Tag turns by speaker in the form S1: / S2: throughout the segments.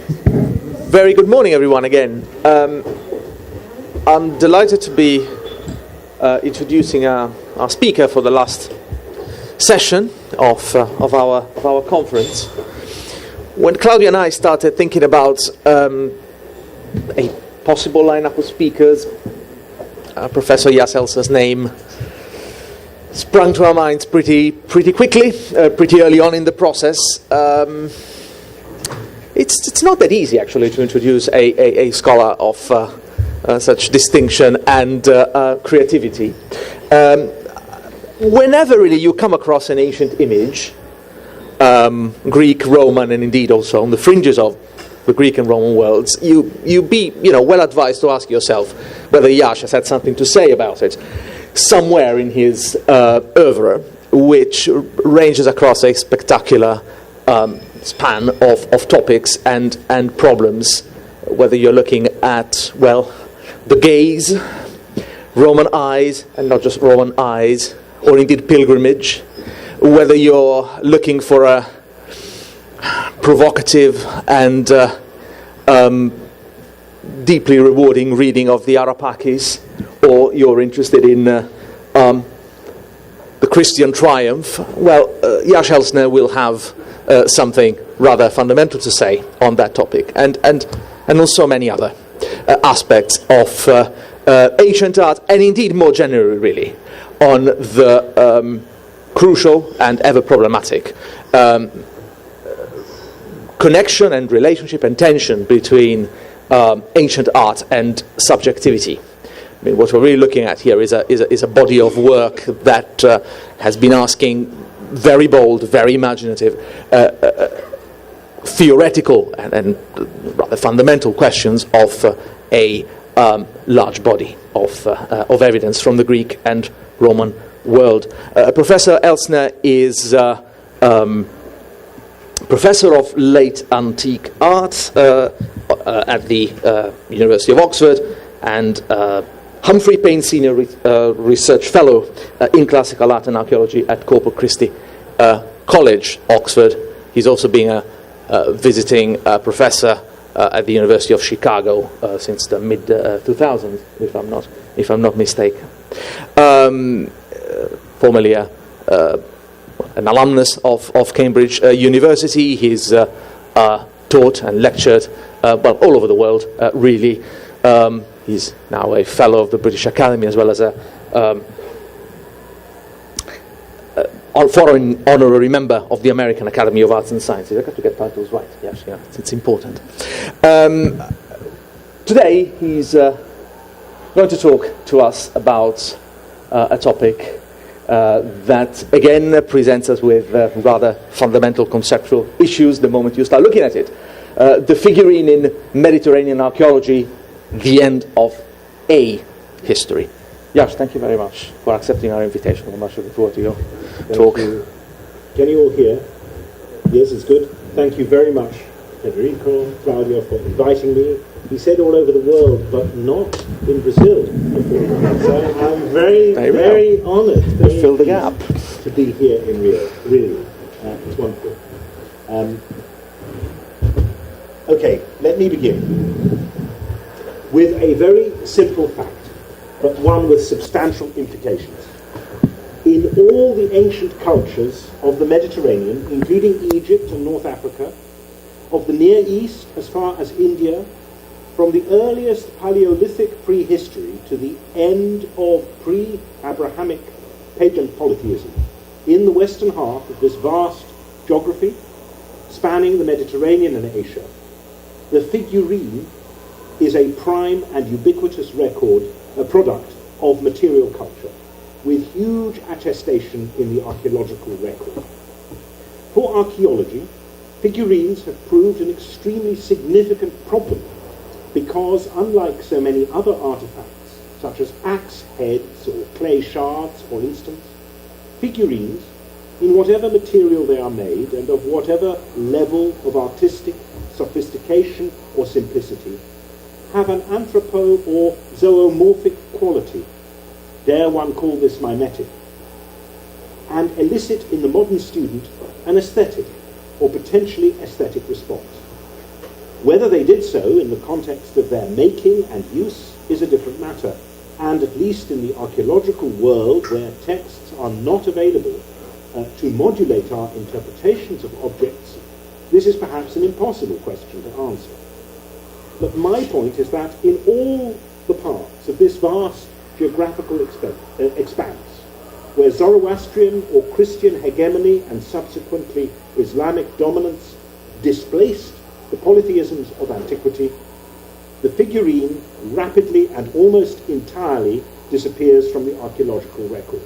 S1: Very good morning, everyone, again. I'm delighted to be introducing our speaker for the last session of our conference. When Claudia and I started thinking about a possible lineup of speakers, Professor Jas Elsner's name sprung to our minds pretty quickly, pretty early on in the process. It's not that easy, actually, to introduce a scholar of such distinction and creativity. Whenever really you come across an ancient image, Greek, Roman, and indeed also on the fringes of the Greek and Roman worlds, you be well advised to ask yourself whether Jas has had something to say about it somewhere in his oeuvre, which ranges across a spectacular span of topics and problems, whether you're looking at, the gaze, Roman eyes, and not just Roman eyes, or indeed pilgrimage, whether you're looking for a provocative and deeply rewarding reading of the Arapakis, or you're interested in the Christian triumph, Jas Elsner will have something rather fundamental to say on that topic, and also many other aspects of ancient art, and indeed more generally, really, on the crucial and ever problematic connection and relationship and tension between ancient art and subjectivity. I mean, what we're really looking at here is a body of work that has been asking very bold, very imaginative, theoretical and rather fundamental questions of a large body of evidence from the Greek and Roman world. Professor Elsner is professor of late antique art at the University of Oxford, and Humphrey Payne Senior Research Fellow in Classical Art and Archaeology at Corpus Christi College, Oxford. He's also been a visiting professor at the University of Chicago since the mid 2000s, if I'm not mistaken. Formerly an alumnus of Cambridge University, he's taught and lectured all over the world. Really, he's now a fellow of the British Academy, as well as a foreign honorary member of the American Academy of Arts and Sciences. I've got to get titles right. Yes, yeah, it's important. Today, he's going to talk to us about a topic that, again, presents us with rather fundamental conceptual issues the moment you start looking at it. The figurine in Mediterranean archaeology, the end of a history. Jas, thank you very much for accepting our invitation. I'm much looking forward to your talk.
S2: You. Can you all hear? Yes, it's good. Thank you very much, Federico, Claudia, for inviting me. He said all over the world, but not in Brazil before. So I'm very honoured, very
S1: fill the gap,
S2: to be here in Rio. Really, it's wonderful. Okay, let me begin with a very simple fact, but one with substantial implications. In all the ancient cultures of the Mediterranean, including Egypt and North Africa, of the Near East as far as India, from the earliest Paleolithic prehistory to the end of pre-Abrahamic pagan polytheism, in the western half of this vast geography, spanning the Mediterranean and Asia, the figurine is a prime and ubiquitous a product of material culture, with huge attestation in the archaeological record. For archaeology, figurines have proved an extremely significant problem because, unlike so many other artifacts, such as axe heads or clay shards, for instance, figurines, in whatever material they are made and of whatever level of artistic sophistication or simplicity, have an anthropo or zoomorphic quality, dare one call this mimetic, and elicit in the modern student an aesthetic or potentially aesthetic response. Whether they did so in the context of their making and use is a different matter, and at least in the archaeological world where texts are not available to modulate our interpretations of objects, this is perhaps an impossible question to answer. But my point is that in all the parts of this vast geographical expanse, where Zoroastrian or Christian hegemony and subsequently Islamic dominance displaced the polytheisms of antiquity, the figurine rapidly and almost entirely disappears from the archaeological record.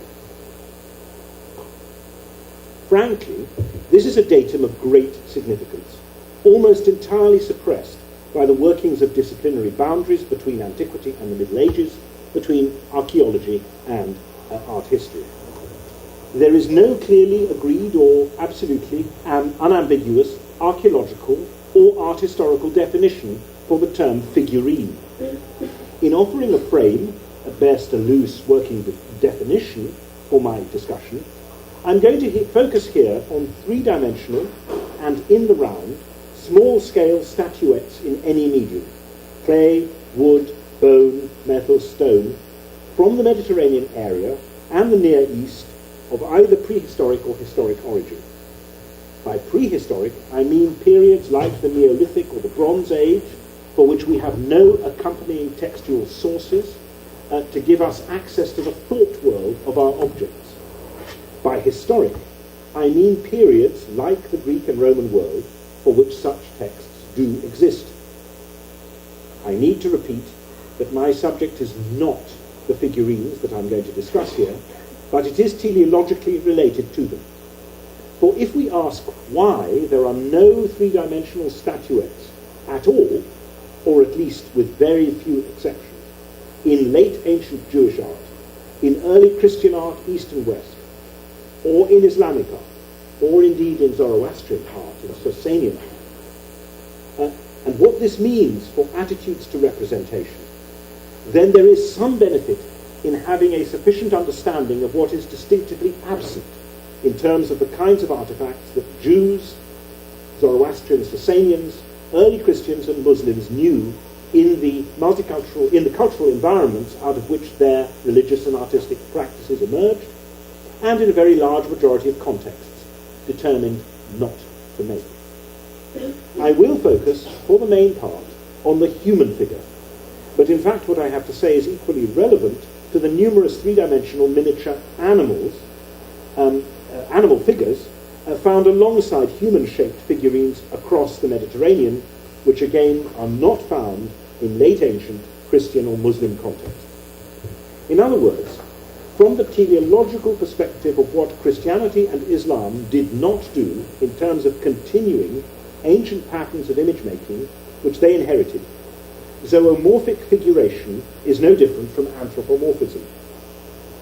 S2: Frankly, this is a datum of great significance, almost entirely suppressed by the workings of disciplinary boundaries between antiquity and the Middle Ages, between archaeology and art history. There is no clearly agreed or absolutely unambiguous archaeological or art historical definition for the term figurine. In offering a frame, at best a loose working definition for my discussion, I'm going to focus here on three-dimensional and in the round, small-scale statuettes in any medium, clay, wood, bone, metal, stone, from the Mediterranean area and the Near East of either prehistoric or historic origin. By prehistoric, I mean periods like the Neolithic or the Bronze Age, for which we have no accompanying textual sources to give us access to the thought world of our objects. By historic, I mean periods like the Greek and Roman world for which such texts do exist. I need to repeat that my subject is not the figurines that I'm going to discuss here, but it is teleologically related to them. For if we ask why there are no three-dimensional statuettes at all, or at least with very few exceptions, in late ancient Jewish art, in early Christian art, East and West, or in Islamic art, or indeed in Zoroastrian art, in Sasanian art, and what this means for attitudes to representation, then there is some benefit in having a sufficient understanding of what is distinctively absent in terms of the kinds of artifacts that Jews, Zoroastrians, Sasanians, early Christians and Muslims knew in the cultural environments out of which their religious and artistic practices emerged, and in a very large majority of contexts determined not to make. I will focus, for the main part, on the human figure, but in fact what I have to say is equally relevant to the numerous three-dimensional miniature animals, animal figures, found alongside human-shaped figurines across the Mediterranean, which again are not found in late ancient Christian or Muslim contexts. In other words, from the teleological perspective of what Christianity and Islam did not do in terms of continuing ancient patterns of image making which they inherited, zoomorphic figuration is no different from anthropomorphism.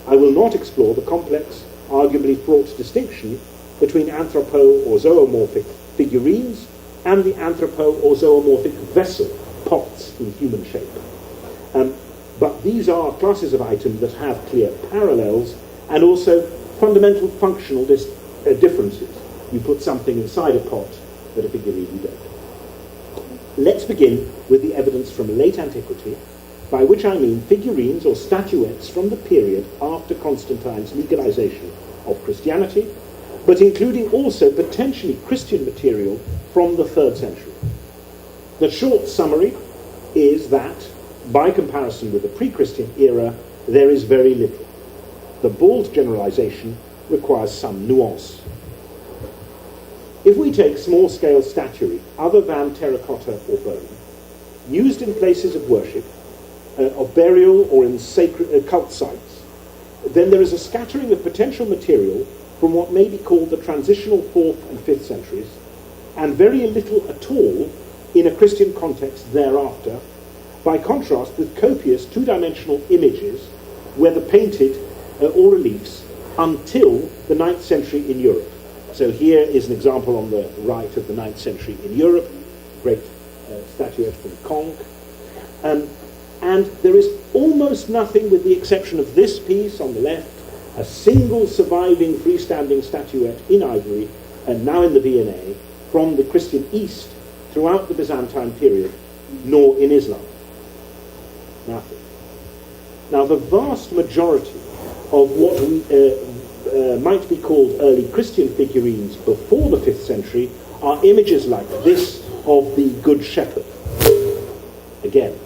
S2: I will not explore the complex, arguably fraught distinction between anthropo or zoomorphic figurines and the anthropo or zoomorphic vessel, pots in human shape. But these are classes of items that have clear parallels and also fundamental functional differences. You put something inside a pot, but a figurine you don't. Let's begin with the evidence from late antiquity, by which I mean figurines or statuettes from the period after Constantine's legalization of Christianity, but including also potentially Christian material from the 3rd century. The short summary is that, by comparison with the pre-Christian era, there is very little. The bald generalization requires some nuance. If we take small-scale statuary, other than terracotta or bone, used in places of worship, of burial or in sacred cult sites, then there is a scattering of potential material from what may be called the transitional 4th and 5th centuries, and very little at all in a Christian context thereafter, by contrast with copious two-dimensional images, whether painted or reliefs, until the 9th century in Europe. So here is an example on the right of the 9th century in Europe, great statuette from Conques. And there is almost nothing, with the exception of this piece on the left, a single surviving freestanding statuette in ivory, and now in the V&A, from the Christian East throughout the Byzantine period, nor in Islam. Nothing. Now, the vast majority of what we might be called early Christian figurines before the 5th century are images like this of the Good Shepherd. Again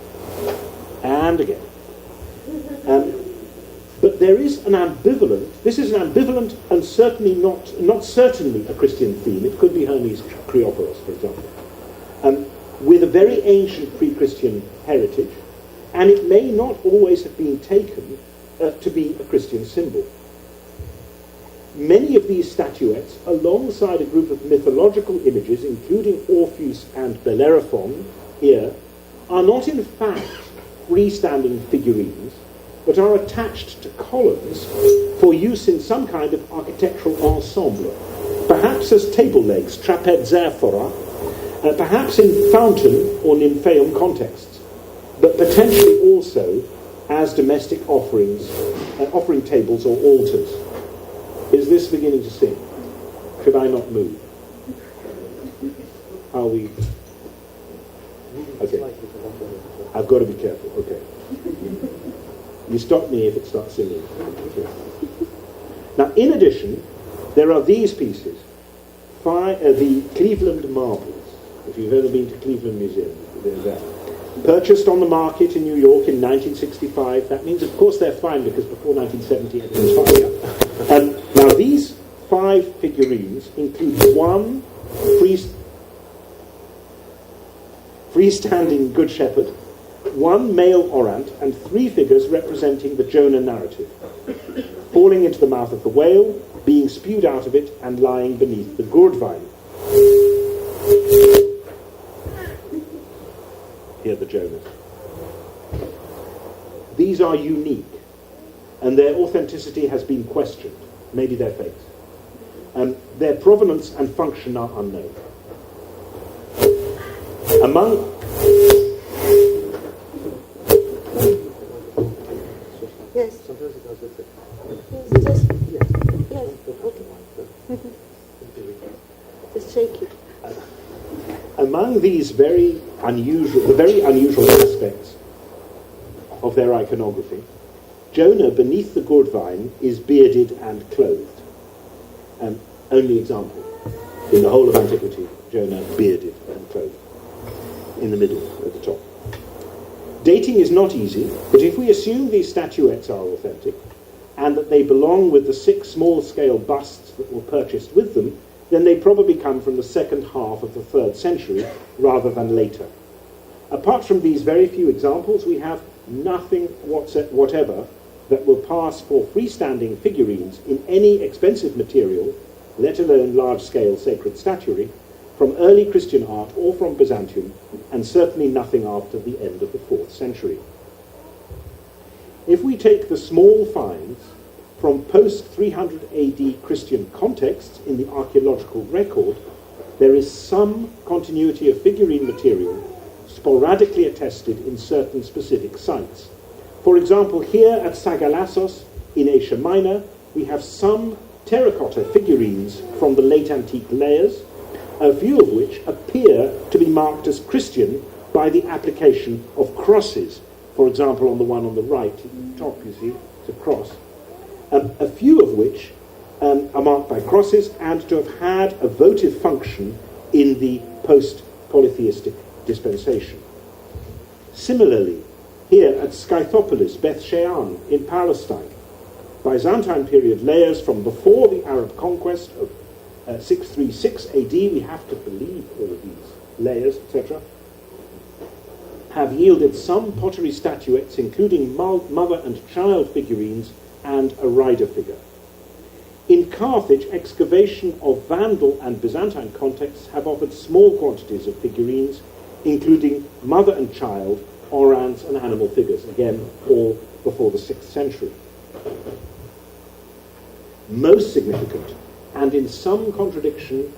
S2: and again. But there is an this is an ambivalent and certainly not certainly a Christian theme. It could be Hermes Creopolis, for example, with a very ancient pre-Christian heritage, and it may not always have been taken to be a Christian symbol. Many of these statuettes, alongside a group of mythological images, including Orpheus and Bellerophon here, are not in fact freestanding figurines, but are attached to columns for use in some kind of architectural ensemble, perhaps as table legs, trapezophora, perhaps in fountain or nymphaeum contexts, but potentially also as domestic offerings, offering tables or altars. Is this beginning to sing? Should I not move? Are we? Okay. I've got to be careful. Okay. You stop me if it starts singing. Okay. Now, in addition, there are these pieces. The Cleveland marbles. If you've ever been to Cleveland Museum, they're there. Purchased on the market in New York in 1965. That means, of course, they're fine because before 1970 it was fine. Now, these 5 figurines include one freestanding Good Shepherd, one male orant, and 3 figures representing the Jonah narrative, falling into the mouth of the whale, being spewed out of it, and lying beneath the gourd vine. Here the Jonahs. These are unique, and their authenticity has been questioned. Maybe they're fakes. Their provenance and function are unknown. Among
S3: yes. Just shake it.
S2: Among these very unusual aspects of their iconography, Jonah beneath the gourd vine is bearded and clothed. Only example in the whole of antiquity, Jonah bearded and clothed. In the middle, at the top. Dating is not easy, but if we assume these statuettes are authentic, and that they belong with the 6 small-scale busts that were purchased with them, then they probably come from the second half of the 3rd century, rather than later. Apart from these very few examples, we have nothing whatever that will pass for freestanding figurines in any expensive material, let alone large-scale sacred statuary, from early Christian art or from Byzantium, and certainly nothing after the end of the 4th century. If we take the small finds from post-300 AD Christian contexts in the archaeological record, there is some continuity of figurine material sporadically attested in certain specific sites. For example, here at Sagalassos in Asia Minor, we have some terracotta figurines from the late antique layers, a few of which appear to be marked as Christian by the application of crosses. For example, on the one on the right, at the top, you see, it's a cross. A few of which are marked by crosses and to have had a votive function in the post-polytheistic dispensation. Similarly, here at Scythopolis, Beth Shean in Palestine, Byzantine period layers from before the Arab conquest of 636 AD, we have to believe all of these layers, etc., have yielded some pottery statuettes, including mother and child figurines and a rider figure. In Carthage, excavation of Vandal and Byzantine contexts have offered small quantities of figurines, including mother and child, orants, and animal figures, again, all before the 6th century. Most significant, and in some contradiction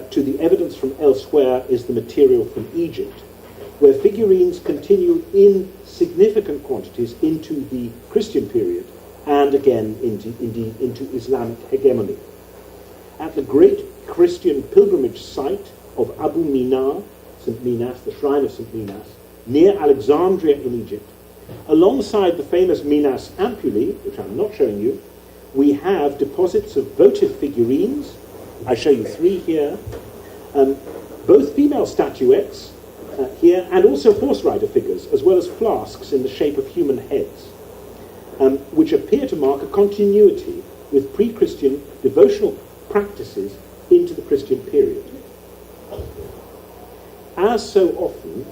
S2: to the evidence from elsewhere, is the material from Egypt, where figurines continue in significant quantities into the Christian period, and again indeed into Islamic hegemony. At the great Christian pilgrimage site of Abu Mina, St. Minas, the shrine of St. Minas, near Alexandria in Egypt. Alongside the famous Minas Ampullae, which I'm not showing you, we have deposits of votive figurines. I show you 3 here. Both female statuettes here, and also horse rider figures, as well as flasks in the shape of human heads, which appear to mark a continuity with pre-Christian devotional practices into the Christian period. As so often,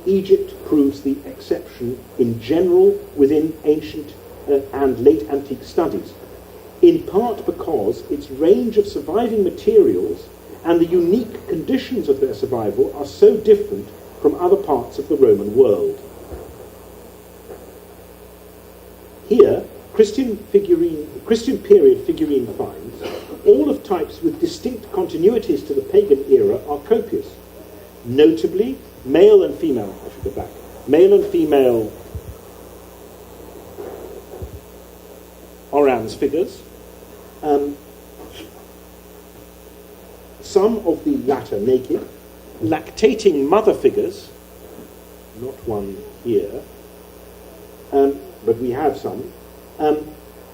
S2: Egypt proves the exception in general within ancient and late antique studies, in part because its range of surviving materials and the unique conditions of their survival are so different from other parts of the Roman world. Here, Christian period figurine finds, all of types with distinct continuities to the pagan era, are copious. Notably, male and female Orans figures. Some of the latter naked, lactating mother figures, not one here, but we have some,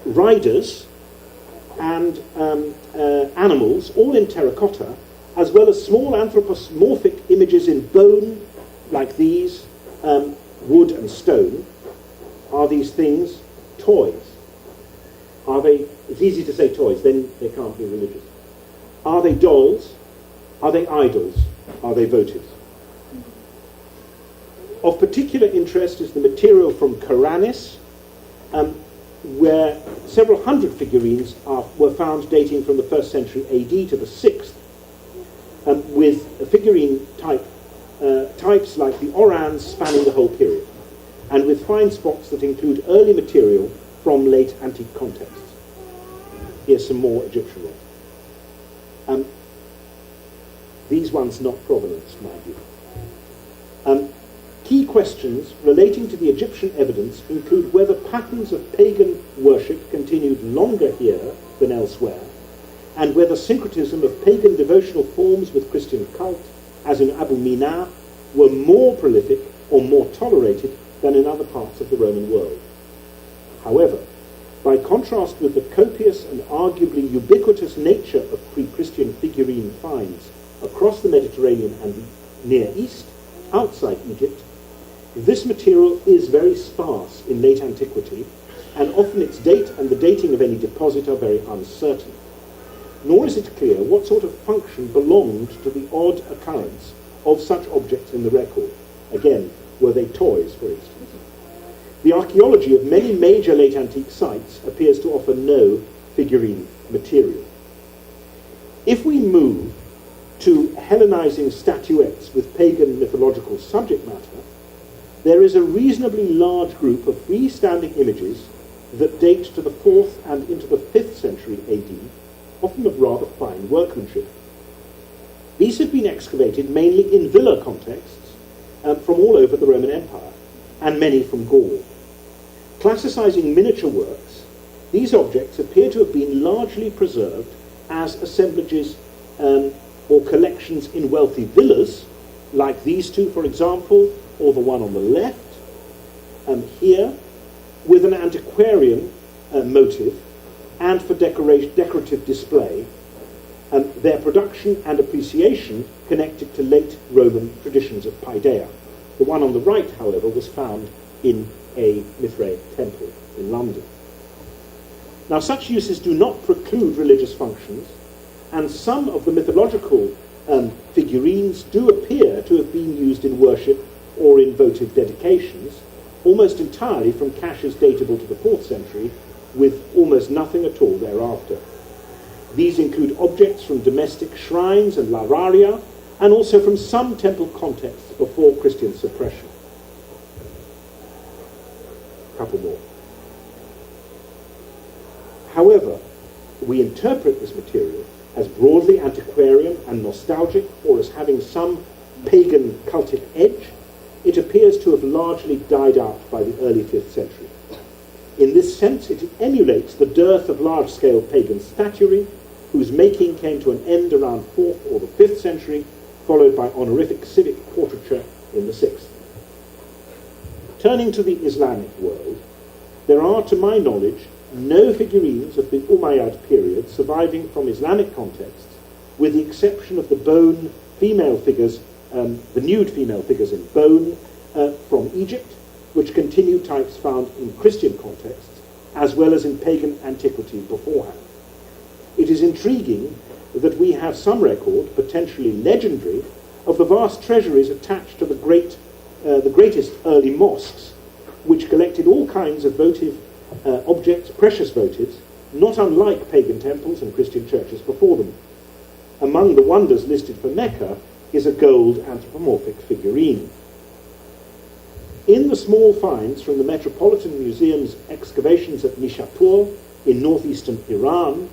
S2: riders and animals, all in terracotta, as well as small anthropomorphic images in bone, like these, wood and stone. Are these things toys? Are they, it's easy to say toys, then they can't be religious. Are they dolls? Are they idols? Are they votives? Of particular interest is the material from Koranis, where several hundred figurines were found dating from the 1st century AD to the 6th, with figurine types like the Orans spanning the whole period, and with fine spots that include early material from late antique contexts. Here's some more Egyptian ones. These ones not provenance, mind you. Key questions relating to the Egyptian evidence include whether patterns of pagan worship continued longer here than elsewhere, and whether syncretism of pagan devotional forms with Christian cult, as in Abu Mina, were more prolific or more tolerated than in other parts of the Roman world. However, by contrast with the copious and arguably ubiquitous nature of pre-Christian figurine finds across the Mediterranean and the Near East, outside Egypt, this material is very sparse in late antiquity, and often its date and the dating of any deposit are very uncertain. Nor is it clear what sort of function belonged to the odd occurrence of such objects in the record. Again, were they toys, for instance? The archaeology of many major late antique sites appears to offer no figurine material. If we move to Hellenizing statuettes with pagan mythological subject matter, there is a reasonably large group of freestanding images that date to the 4th and into the 5th century AD, often of rather fine workmanship. These have been excavated mainly in villa contexts from all over the Roman Empire, and many from Gaul. Classicizing miniature works, these objects appear to have been largely preserved as assemblages or collections in wealthy villas, like these two, for example, or the one on the left, here, with an antiquarian motive, and for decorative display, their production and appreciation connected to late Roman traditions of paideia. The one on the right, however, was found in a Mithraic temple in London. Now, such uses do not preclude religious functions, and some of the mythological figurines do appear to have been used in worship or in votive dedications, almost entirely from caches datable to the 4th century, with almost nothing at all thereafter. These include objects from domestic shrines and lararia, and also from some temple contexts before Christian suppression. A couple more. However, we interpret this material as broadly antiquarian and nostalgic, or as having some pagan cultic edge. It appears to have largely died out by the early 5th century. In this sense, it emulates the dearth of large-scale pagan statuary, whose making came to an end around 4th or the 5th century, followed by honorific civic portraiture in the 6th. Turning to the Islamic world, there are, to my knowledge, no figurines of the Umayyad period surviving from Islamic contexts, with the exception of the bone female figures, the nude female figures in bone from Egypt, which continue types found in Christian contexts, as well as in pagan antiquity beforehand. It is intriguing that we have some record, potentially legendary, of the vast treasuries attached to the greatest early mosques, which collected all kinds of votive objects, precious votives, not unlike pagan temples and Christian churches before them. Among the wonders listed for Mecca is a gold anthropomorphic figurine. In the small finds from the Metropolitan Museum's excavations at Nishapur in northeastern Iran,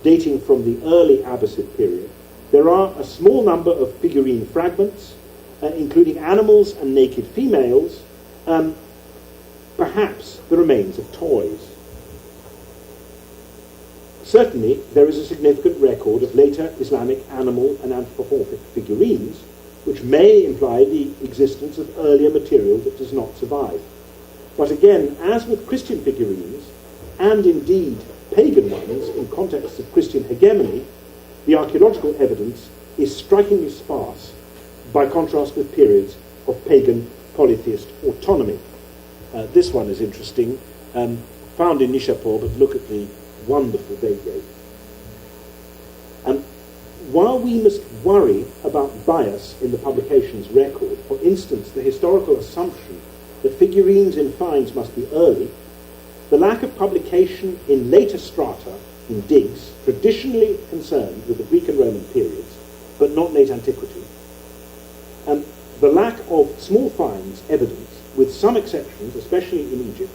S2: dating from the early Abbasid period, there are a small number of figurine fragments, including animals and naked females, perhaps the remains of toys. Certainly, there is a significant record of later Islamic animal and anthropomorphic figurines, which may imply the existence of earlier material that does not survive. But again, as with Christian figurines, and indeed pagan ones in contexts of Christian hegemony, the archaeological evidence is strikingly sparse by contrast with periods of pagan polytheist autonomy. This one is interesting, found in Nishapur, but look at the wonderful date. While we must worry about bias in the publication's record, for instance, the historical assumption that figurines in finds must be early, the lack of publication in later strata, in digs, traditionally concerned with the Greek and Roman periods, but not late antiquity, and the lack of small finds evidence, with some exceptions, especially in Egypt,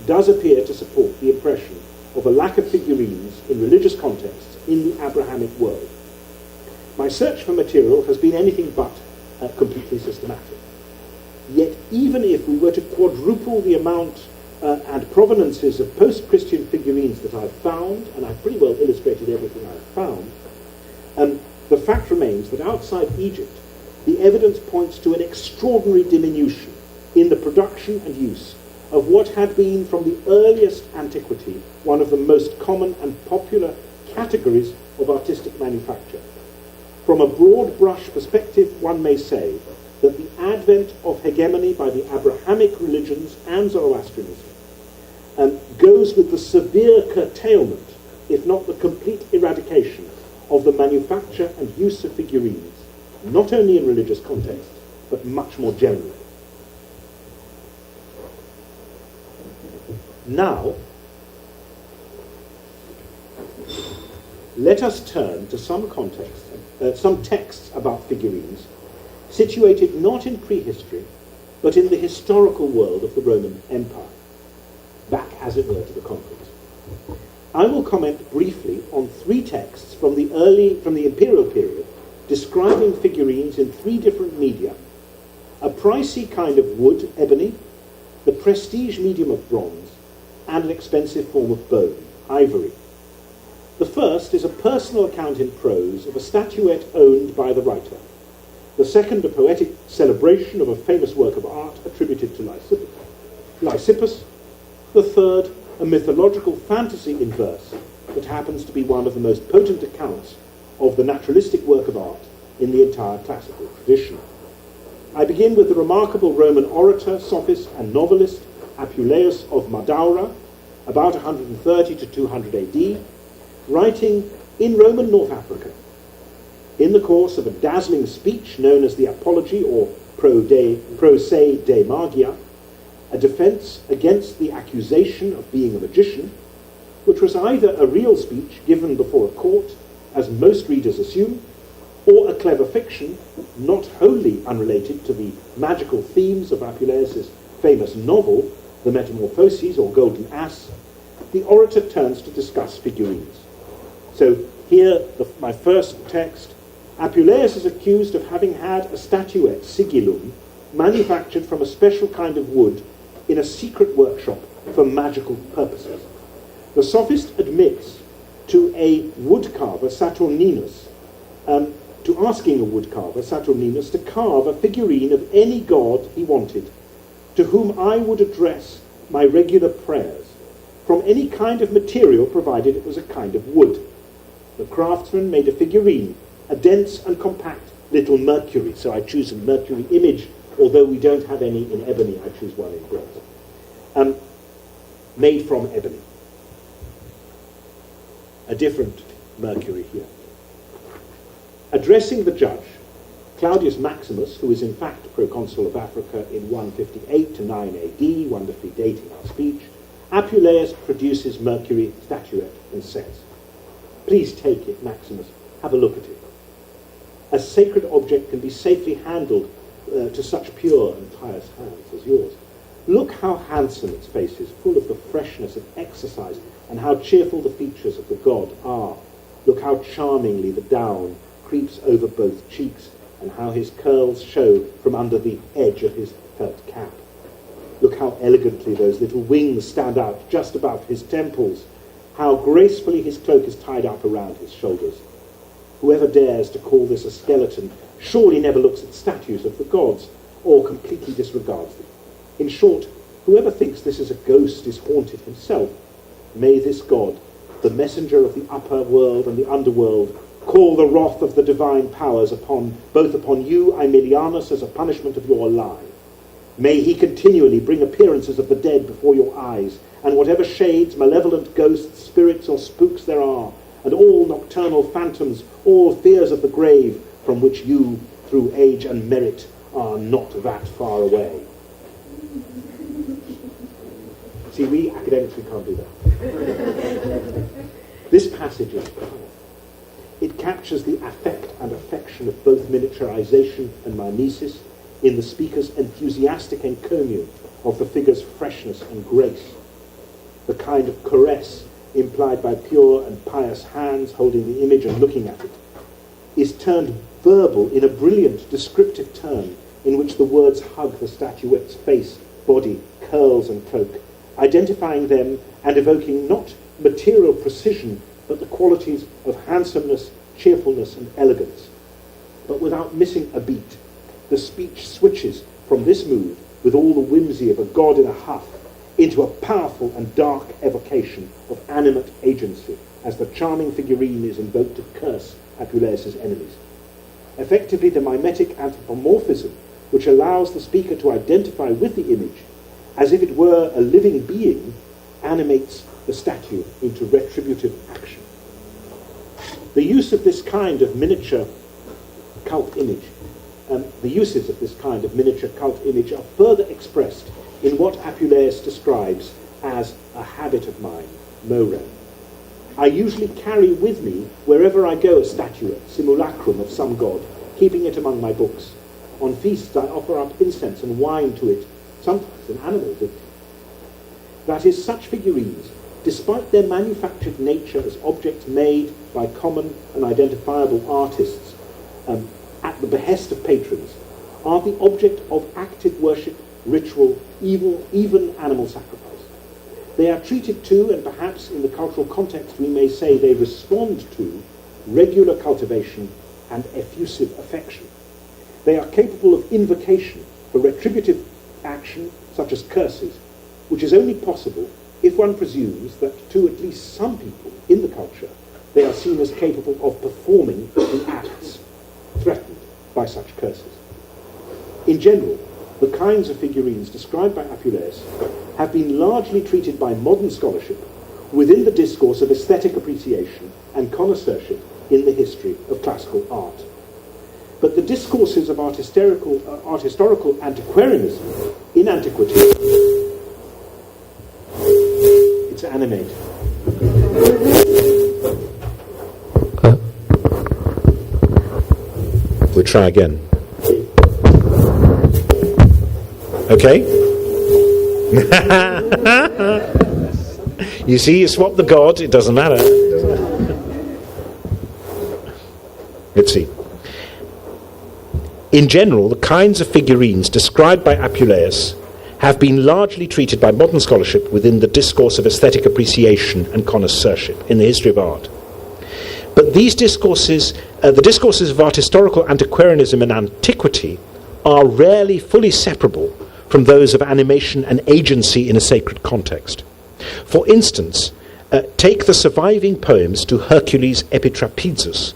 S2: does appear to support the impression of a lack of figurines in religious contexts in the Abrahamic world. My search for material has been anything but completely systematic. Yet even if we were to quadruple the amount and provenances of post-Christian figurines that I've found, and I've pretty well illustrated everything I've found, the fact remains that outside Egypt, the evidence points to an extraordinary diminution in the production and use of what had been from the earliest antiquity one of the most common and popular categories of artistic manufacture. From a broad brush perspective, one may say that the advent of hegemony by the Abrahamic religions and Zoroastrianism goes with the severe curtailment, if not the complete eradication, of the manufacture and use of figurines, not only in religious contexts, but much more generally. Now, let us turn to some texts about figurines, situated not in prehistory, but in the historical world of the Roman Empire, back, as it were, to the conquest. I will comment briefly on three texts from the imperial period, describing figurines in three different media: a pricey kind of wood, ebony, the prestige medium of bronze, and an expensive form of bone, ivory. The first is a personal account in prose of a statuette owned by the writer. The second, a poetic celebration of a famous work of art attributed to Lysippus. The third, a mythological fantasy in verse that happens to be one of the most potent accounts of the naturalistic work of art in the entire classical tradition. I begin with the remarkable Roman orator, sophist, and novelist Apuleius of Madaura, about 130 to 200 AD, writing in Roman North Africa. In the course of a dazzling speech known as the Apology, or Pro Se de Magia, a defense against the accusation of being a magician, which was either a real speech given before a court, as most readers assume, or a clever fiction, not wholly unrelated to the magical themes of Apuleius' famous novel, The Metamorphoses, or Golden Ass, the orator turns to discuss figurines. So here, my first text, Apuleius is accused of having had a statuette, sigillum, manufactured from a special kind of wood in a secret workshop for magical purposes. The sophist admits to a woodcarver, Saturninus, to asking a woodcarver, Saturninus, to carve a figurine of any god he wanted, to whom I would address my regular prayers, from any kind of material, provided it was a kind of wood. The craftsman made a figurine, a dense and compact little Mercury, so I choose a Mercury image, although we don't have any in ebony, I choose one in bronze, made from ebony. A different Mercury here. Addressing the judge, Claudius Maximus, who is in fact proconsul of Africa in 158 to 9 AD, wonderfully dating our speech, Apuleius produces Mercury statuette and says, "Please take it, Maximus, have a look at it. A sacred object can be safely handled to such pure and pious hands as yours. Look how handsome its face is, full of the freshness of exercise, and how cheerful the features of the god are. Look how charmingly the down creeps over both cheeks, and how his curls show from under the edge of his felt cap. Look how elegantly those little wings stand out just above his temples, how gracefully his cloak is tied up around his shoulders. Whoever dares to call this a skeleton surely never looks at statues of the gods, or completely disregards them. In short, whoever thinks this is a ghost is haunted himself. May this god, the messenger of the upper world and the underworld, call the wrath of the divine powers both upon you, Aemilianus, as a punishment of your lie. May he continually bring appearances of the dead before your eyes, and whatever shades, malevolent ghosts, spirits, or spooks there are, and all nocturnal phantoms, all fears of the grave, from which you, through age and merit, are not that far away." See, we academics, we can't do that. This passage is powerful. It captures the affect and affection of both miniaturization and mimesis in the speaker's enthusiastic encomium of the figure's freshness and grace. The kind of caress implied by pure and pious hands holding the image and looking at it is turned verbal in a brilliant descriptive turn in which the words hug the statuette's face, body, curls and cloak, identifying them and evoking not material precision but the qualities of handsomeness, cheerfulness and elegance. But without missing a beat, the speech switches from this mood, with all the whimsy of a god in a huff, into a powerful and dark evocation of animate agency, as the charming figurine is invoked to curse Apuleius' enemies. Effectively, the mimetic anthropomorphism, which allows the speaker to identify with the image, as if it were a living being, animates the statue into retributive action. The use of this kind of miniature cult image, the uses of this kind of miniature cult image are further expressed in what Apuleius describes as a habit of mine, morem. I usually carry with me wherever I go a statuette, simulacrum of some god, keeping it among my books. On feasts I offer up incense and wine to it, sometimes an animal did. That is, such figurines, despite their manufactured nature as objects made by common and identifiable artists at the behest of patrons, are the object of active worship, ritual, even animal sacrifice. They are treated to, and perhaps in the cultural context we may say they respond to, regular cultivation and effusive affection. They are capable of invocation for retributive action such as curses, which is only possible if one presumes that to at least some people in the culture they are seen as capable of performing the acts threatened by such curses. In general, the kinds of figurines described by Apuleius have been largely treated by modern scholarship within the discourse of aesthetic appreciation and connoisseurship in the history of classical art. But the discourses of art historical antiquarianism in antiquity, it's animated. We'll try again. Okay? You see, you swap the god, it doesn't matter. Let's see. In general, the kinds of figurines described by Apuleius have been largely treated by modern scholarship within the discourse of aesthetic appreciation and connoisseurship in the history of art. But these discourses, the discourses of art historical antiquarianism and antiquity, are rarely fully separable from those of animation and agency in a sacred context. For instance, take the surviving poems to Hercules Epitrapezus,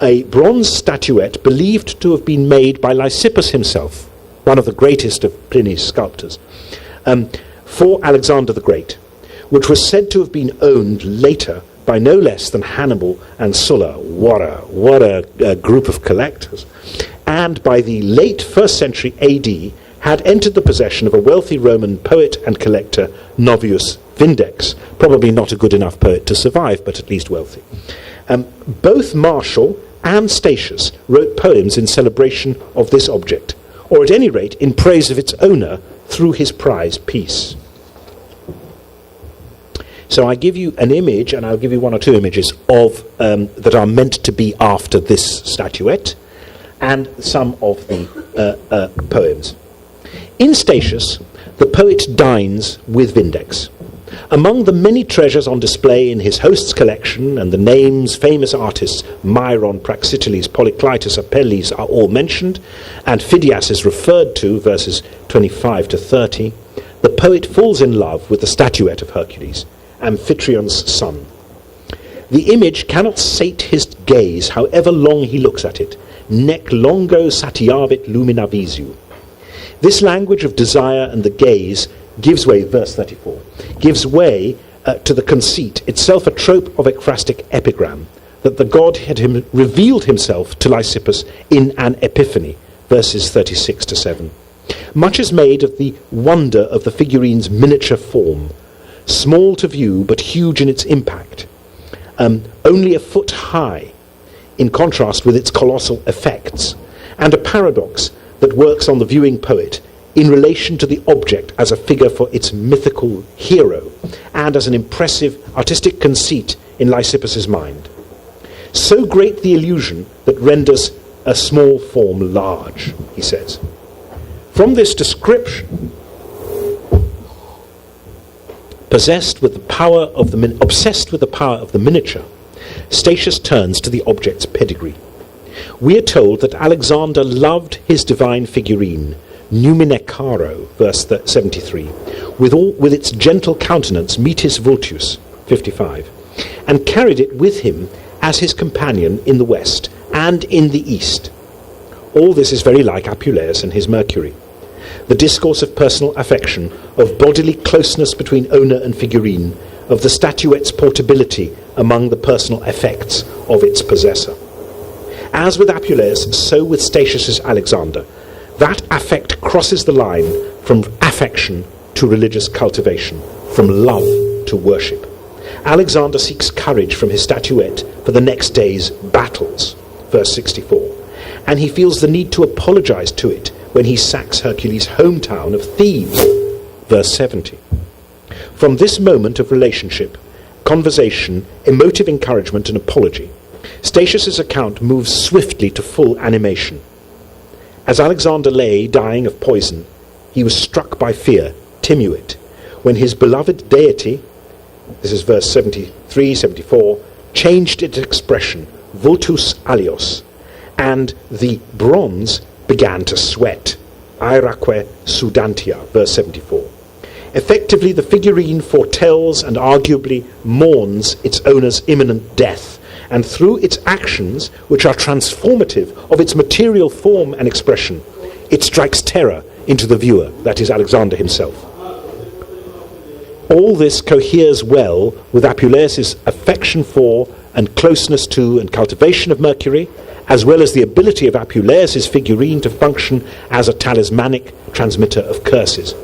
S2: a bronze statuette believed to have been made by Lysippus himself, one of the greatest of Pliny's sculptors, for Alexander the Great, which was said to have been owned later by no less than Hannibal and Sulla. What a group of collectors. And by the late 1st century AD, had entered the possession of a wealthy Roman poet and collector, Novius Vindex, probably not a good enough poet to survive, but at least wealthy. Both Martial and Statius wrote poems in celebration of this object, or at any rate in praise of its owner through his prize piece. So I give you an image, and I'll give you one or two images of that are meant to be after this statuette, and some of the poems. In Statius, the poet dines with Vindex. Among the many treasures on display in his host's collection, and the names famous artists Myron, Praxiteles, Polyclitus, Apelles are all mentioned, and Phidias is referred to, verses 25 to 30, the poet falls in love with the statuette of Hercules, Amphitryon's son. The image cannot sate his gaze, however long he looks at it. Nec longo satiavit lumina visu. This language of desire and the gaze gives way, verse 34, gives way to the conceit, itself a trope of ekphrastic epigram, that the god had revealed himself to Lysippus in an epiphany, verses 36 to 7. Much is made of the wonder of the figurine's miniature form, small to view but huge in its impact, only a foot high, in contrast with its colossal effects, and a paradox that works on the viewing poet in relation to the object as a figure for its mythical hero, and as an impressive artistic conceit in Lysippus's mind. So great the illusion that renders a small form large, he says. From this description, obsessed with the power of the miniature, Statius turns to the object's pedigree. We are told that Alexander loved his divine figurine, Numine Caro, verse 73, with its gentle countenance, Metis Vultus, 55, and carried it with him as his companion in the west and in the east. All this is very like Apuleius and his Mercury. The discourse of personal affection, of bodily closeness between owner and figurine, of the statuette's portability among the personal effects of its possessor. As with Apuleius, so with Statius's Alexander, that affect crosses the line from affection to religious cultivation, from love to worship. Alexander seeks courage from his statuette for the next day's battles, verse 64, and he feels the need to apologize to it when he sacks Hercules' hometown of Thebes, verse 70. From this moment of relationship, conversation, emotive encouragement and apology, Statius's account moves swiftly to full animation. As Alexander lay dying of poison, he was struck by fear, Timuit, when his beloved deity, this is verse 73, 74, changed its expression, vultus alios, and the bronze began to sweat, aeraque sudantia, verse 74. Effectively, the figurine foretells and arguably mourns its owner's imminent death, and through its actions, which are transformative of its material form and expression, it strikes terror into the viewer, that is Alexander himself. All this coheres well with Apuleius' affection for and closeness to and cultivation of Mercury, as well as the ability of Apuleius' figurine to function as a talismanic transmitter of curses.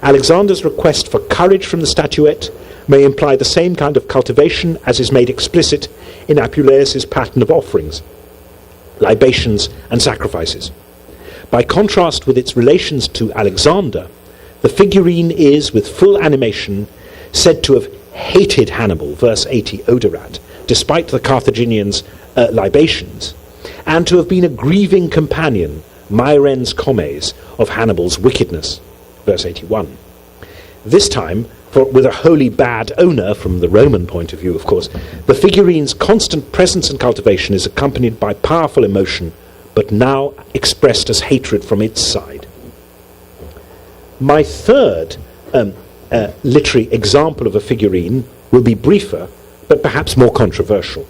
S2: Alexander's request for courage from the statuette may imply the same kind of cultivation as is made explicit in Apuleius' pattern of offerings, libations and sacrifices. By contrast with its relations to Alexander, the figurine is, with full animation, said to have hated Hannibal, verse 80, Oderat, despite the Carthaginians' libations, and to have been a grieving companion, Myrens Comes, of Hannibal's wickedness, verse 81.
S4: This time, with a wholly bad owner, from the Roman point of view, of course, the figurine's constant presence and cultivation is accompanied by powerful emotion, but now expressed as hatred from its side. My third literary example of a figurine will be briefer, but perhaps more controversial.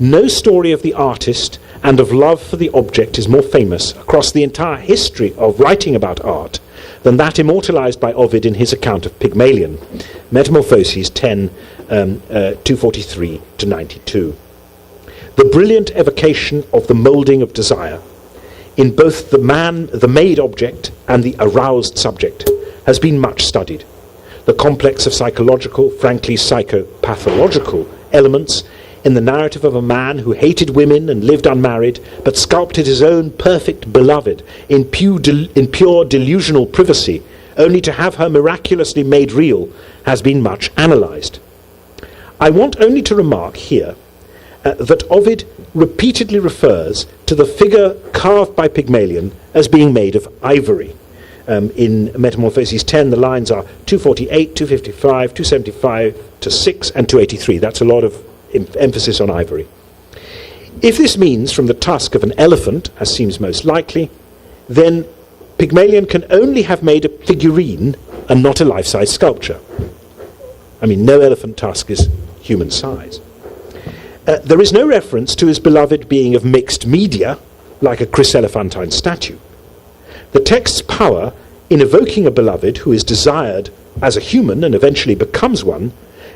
S4: No story of the artist and of love for the object is more famous across the entire history of writing about art than that immortalized by Ovid in his account of Pygmalion, Metamorphoses 10, 243 to 92. The brilliant evocation of the moulding of desire in both the made object and the aroused subject has been much studied. The complex of psychological, frankly psychopathological elements in the narrative of a man who hated women and lived unmarried, but sculpted his own perfect beloved in pure delusional privacy, only to have her miraculously made real, has been much analysed. I want only to remark here that Ovid repeatedly refers to the figure carved by Pygmalion as being made of ivory. In Metamorphoses 10, the lines are 248, 255, 275 to 6, and 283. That's a lot of emphasis on ivory. If this means from the tusk of an elephant, as seems most likely, then Pygmalion can only have made a figurine and not a life-size sculpture. I mean, no elephant tusk is human size. There is no reference to his beloved being of mixed media, like a chryselephantine statue. The text's power in evoking a beloved who is desired as a human and eventually becomes one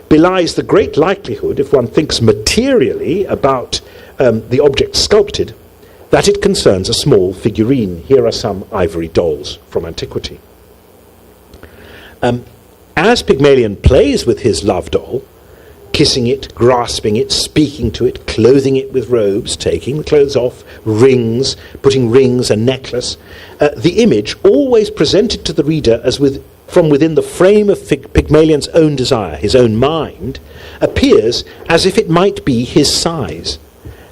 S4: belies the great likelihood, if one thinks materially about the object sculpted, that it concerns a small figurine. Here are some ivory dolls from antiquity. As Pygmalion plays with his love doll, kissing it, grasping it, speaking to it, clothing it with robes, taking the clothes off, rings, putting rings, a necklace, the image, always presented to the reader as from within the frame of Pygmalion's own desire, his own mind, appears as if it might be his size.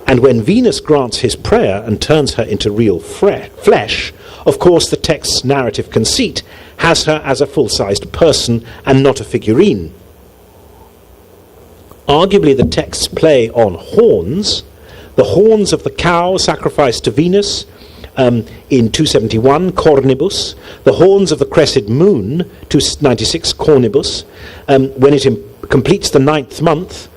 S4: And when Venus grants his prayer and turns her into real flesh, of course the text's narrative conceit has her as a full-sized person and not a figurine. Arguably the text's play on horns, the horns of the cow sacrificed to Venus, in 271, cornibus, the horns of the crescent moon, 296, cornibus, when it completes the 9th month,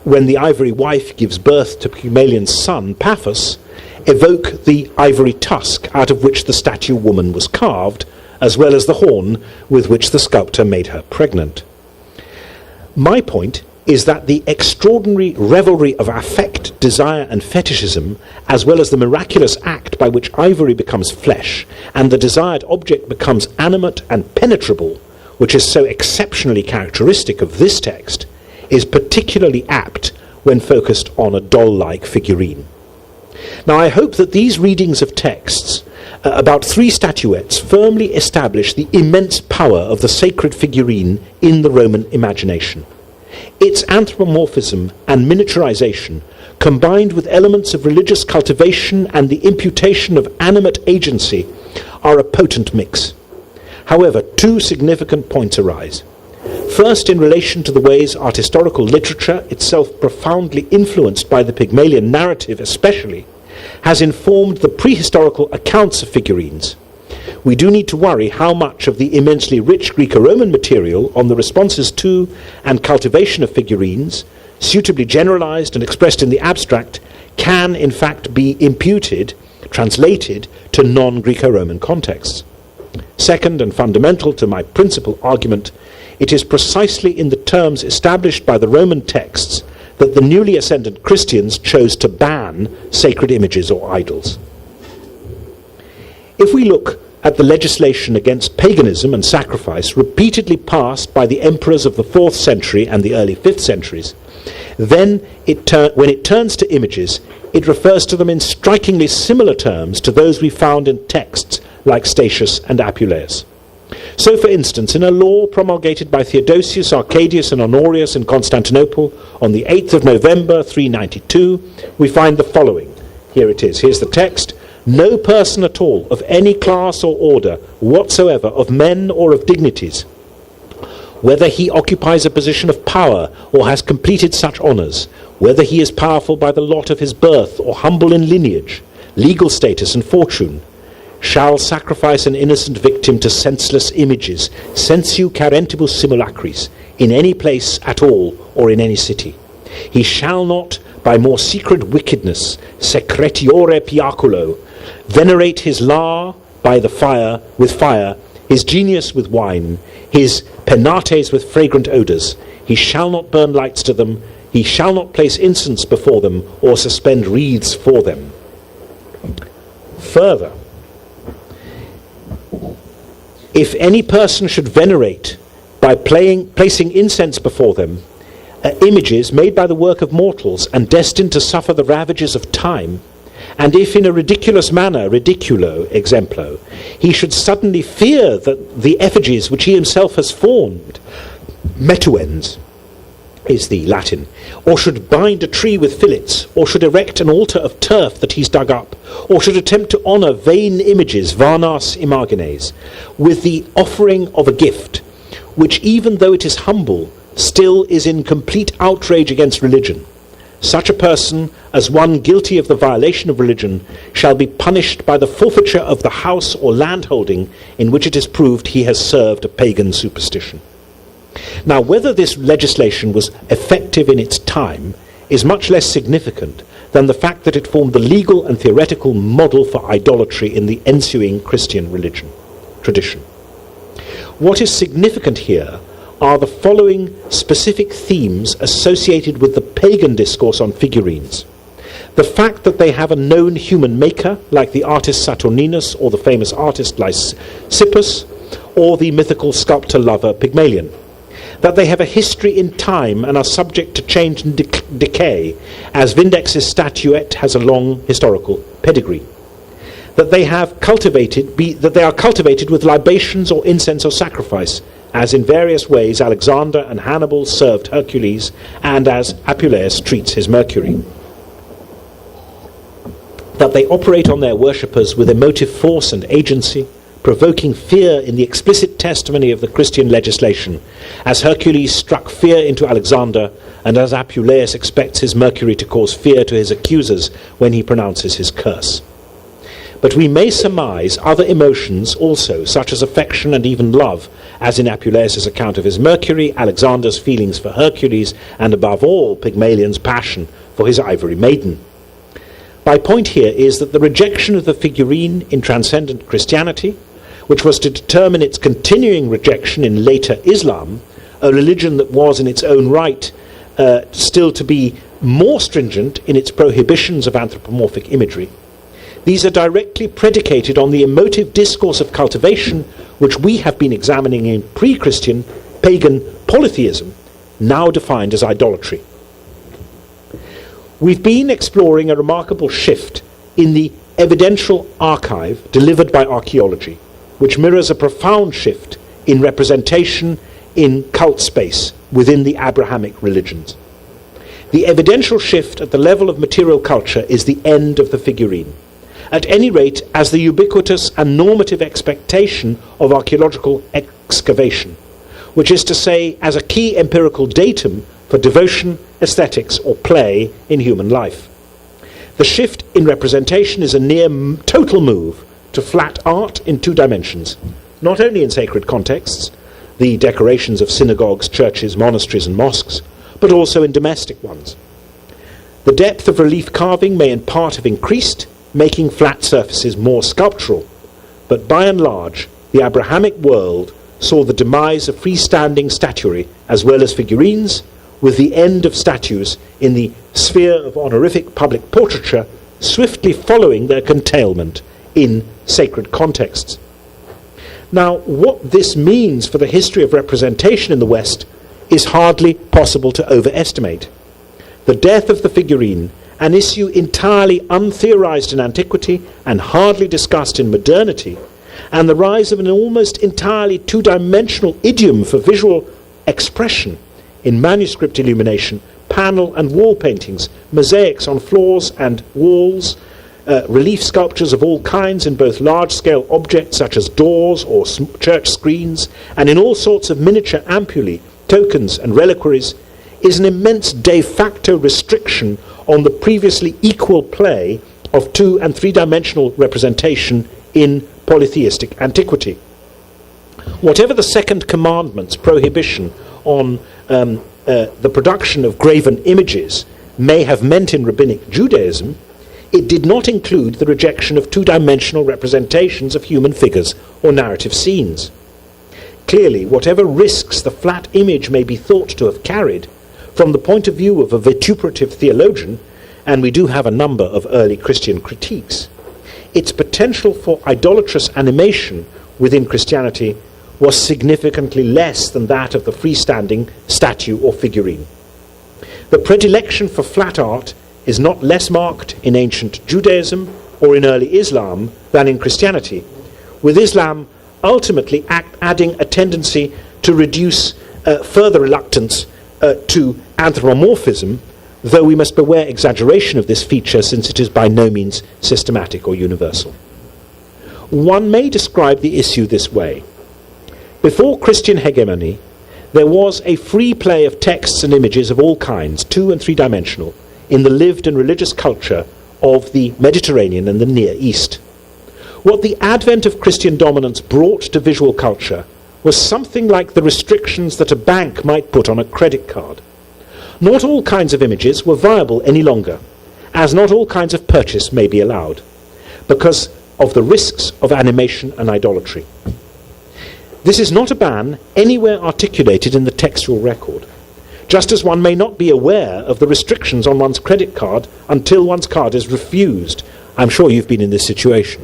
S4: when the ivory wife gives birth to Pygmalion's son, Paphos, evoke the ivory tusk out of which the statue woman was carved, as well as the horn with which the sculptor made her pregnant. My point is that the extraordinary revelry of affect, desire, and fetishism, as well as the miraculous act by which ivory becomes flesh, and the desired object becomes animate and penetrable, which is so exceptionally characteristic of this text, is particularly apt when focused on a doll-like figurine. Now, I hope that these readings of texts about 3 statuettes firmly establish the immense power of the sacred figurine in the Roman imagination. Its anthropomorphism and miniaturization, combined with elements of religious cultivation and the imputation of animate agency, are a potent mix. However, 2 significant points arise. First, in relation to the ways art historical literature, itself profoundly influenced by the Pygmalion narrative especially, has informed the prehistorical accounts of figurines. We do need to worry how much of the immensely rich Greco-Roman material on the responses to and cultivation of figurines, suitably generalized and expressed in the abstract, can in fact be imputed, translated to non-Greco-Roman contexts. Second, and fundamental to my principal argument, it is precisely in the terms established by the Roman texts that the newly ascendant Christians chose to ban sacred images or idols. If we look at the legislation against paganism and sacrifice repeatedly passed by the emperors of the 4th century and the early 5th centuries, then when it turns to images, it refers to them in strikingly similar terms to those we found in texts like Statius and Apuleius. So, for instance, in a law promulgated by Theodosius, Arcadius, and Honorius in Constantinople on the 8th of November 392, we find the following. Here it is. Here's the text. No person at all, of any class or order whatsoever, of men or of dignities, whether he occupies a position of power or has completed such honours, whether he is powerful by the lot of his birth or humble in lineage, legal status and fortune, shall sacrifice an innocent victim to senseless images, sensu carentibus simulacris, in any place at all or in any city. He shall not, by more secret wickedness, secretiore piaculo, venerate his lar by the fire, with fire, his genius with wine, his penates with fragrant odours. He shall not burn lights to them, he shall not place incense before them, or suspend wreaths for them. Further, if any person should venerate by placing incense before them, images made by the work of mortals and destined to suffer the ravages of time, and if in a ridiculous manner, ridiculo exemplo, he should suddenly fear that the effigies which he himself has formed, metuens is the Latin, or should bind a tree with fillets, or should erect an altar of turf that he's dug up, or should attempt to honour vain images, varnas imagines, with the offering of a gift, which even though it is humble, still is in complete outrage against religion. Such a person, as one guilty of the violation of religion, shall be punished by the forfeiture of the house or landholding in which it is proved he has served a pagan superstition. Now, whether this legislation was effective in its time is much less significant than the fact that it formed the legal and theoretical model for idolatry in the ensuing Christian tradition. What is significant here are the following specific themes associated with the pagan discourse on figurines. The fact that they have a known human maker, like the artist Saturninus or the famous artist Lysippus, or the mythical sculptor-lover Pygmalion. That they have a history in time and are subject to change and decay, as Vindex's statuette has a long historical pedigree. That they are cultivated with libations or incense or sacrifice, as in various ways Alexander and Hannibal served Hercules, and as Apuleius treats his Mercury. That they operate on their worshippers with emotive force and agency, provoking fear in the explicit testimony of the Christian legislation, as Hercules struck fear into Alexander, and as Apuleius expects his Mercury to cause fear to his accusers when he pronounces his curse. But we may surmise other emotions also, such as affection and even love, as in Apuleius' account of his Mercury, Alexander's feelings for Hercules, and above all, Pygmalion's passion for his ivory maiden. My point here is that the rejection of the figurine in transcendent Christianity, which was to determine its continuing rejection in later Islam, a religion that was in its own right still to be more stringent in its prohibitions of anthropomorphic imagery, these are directly predicated on the emotive discourse of cultivation which we have been examining in pre-Christian pagan polytheism, now defined as idolatry. We've been exploring a remarkable shift in the evidential archive delivered by archaeology, which mirrors a profound shift in representation in cult space within the Abrahamic religions. The evidential shift at the level of material culture is the end of the figurine, at any rate as the ubiquitous and normative expectation of archaeological excavation, which is to say as a key empirical datum for devotion, aesthetics or play in human life. The shift in representation is a near total move to flat art in two dimensions, not only in sacred contexts, the decorations of synagogues, churches, monasteries and mosques, but also in domestic ones. The depth of relief carving may in part have increased, making flat surfaces more sculptural, but by and large the Abrahamic world saw the demise of freestanding statuary as well as figurines, with the end of statues in the sphere of honorific public portraiture swiftly following their curtailment in sacred contexts. Now, what this means for the history of representation in the West is hardly possible to overestimate. The death of the figurine, an issue entirely untheorized in antiquity and hardly discussed in modernity, and the rise of an almost entirely two-dimensional idiom for visual expression in manuscript illumination, panel and wall paintings, mosaics on floors and walls, relief sculptures of all kinds in both large-scale objects such as doors or church screens, and in all sorts of miniature ampullae, tokens and reliquaries, is an immense de facto restriction on the previously equal play of 2- and 3-dimensional representation in polytheistic antiquity. Whatever the second commandment's prohibition on the production of graven images may have meant in rabbinic Judaism, it did not include the rejection of 2-dimensional representations of human figures or narrative scenes. Clearly, whatever risks the flat image may be thought to have carried, from the point of view of a vituperative theologian, and we do have a number of early Christian critiques, its potential for idolatrous animation within Christianity was significantly less than that of the freestanding statue or figurine. The predilection for flat art is not less marked in ancient Judaism or in early Islam than in Christianity, with Islam ultimately adding a tendency to reduce further reluctance to anthropomorphism, though we must beware exaggeration of this feature since it is by no means systematic or universal. One may describe the issue this way. Before Christian hegemony, there was a free play of texts and images of all kinds, 2- and 3-dimensional, in the lived and religious culture of the Mediterranean and the Near East. What the advent of Christian dominance brought to visual culture was something like the restrictions that a bank might put on a credit card. Not all kinds of images were viable any longer, as not all kinds of purchase may be allowed, because of the risks of animation and idolatry. This is not a ban anywhere articulated in the textual record, just as one may not be aware of the restrictions on one's credit card until one's card is refused. I'm sure you've been in this situation,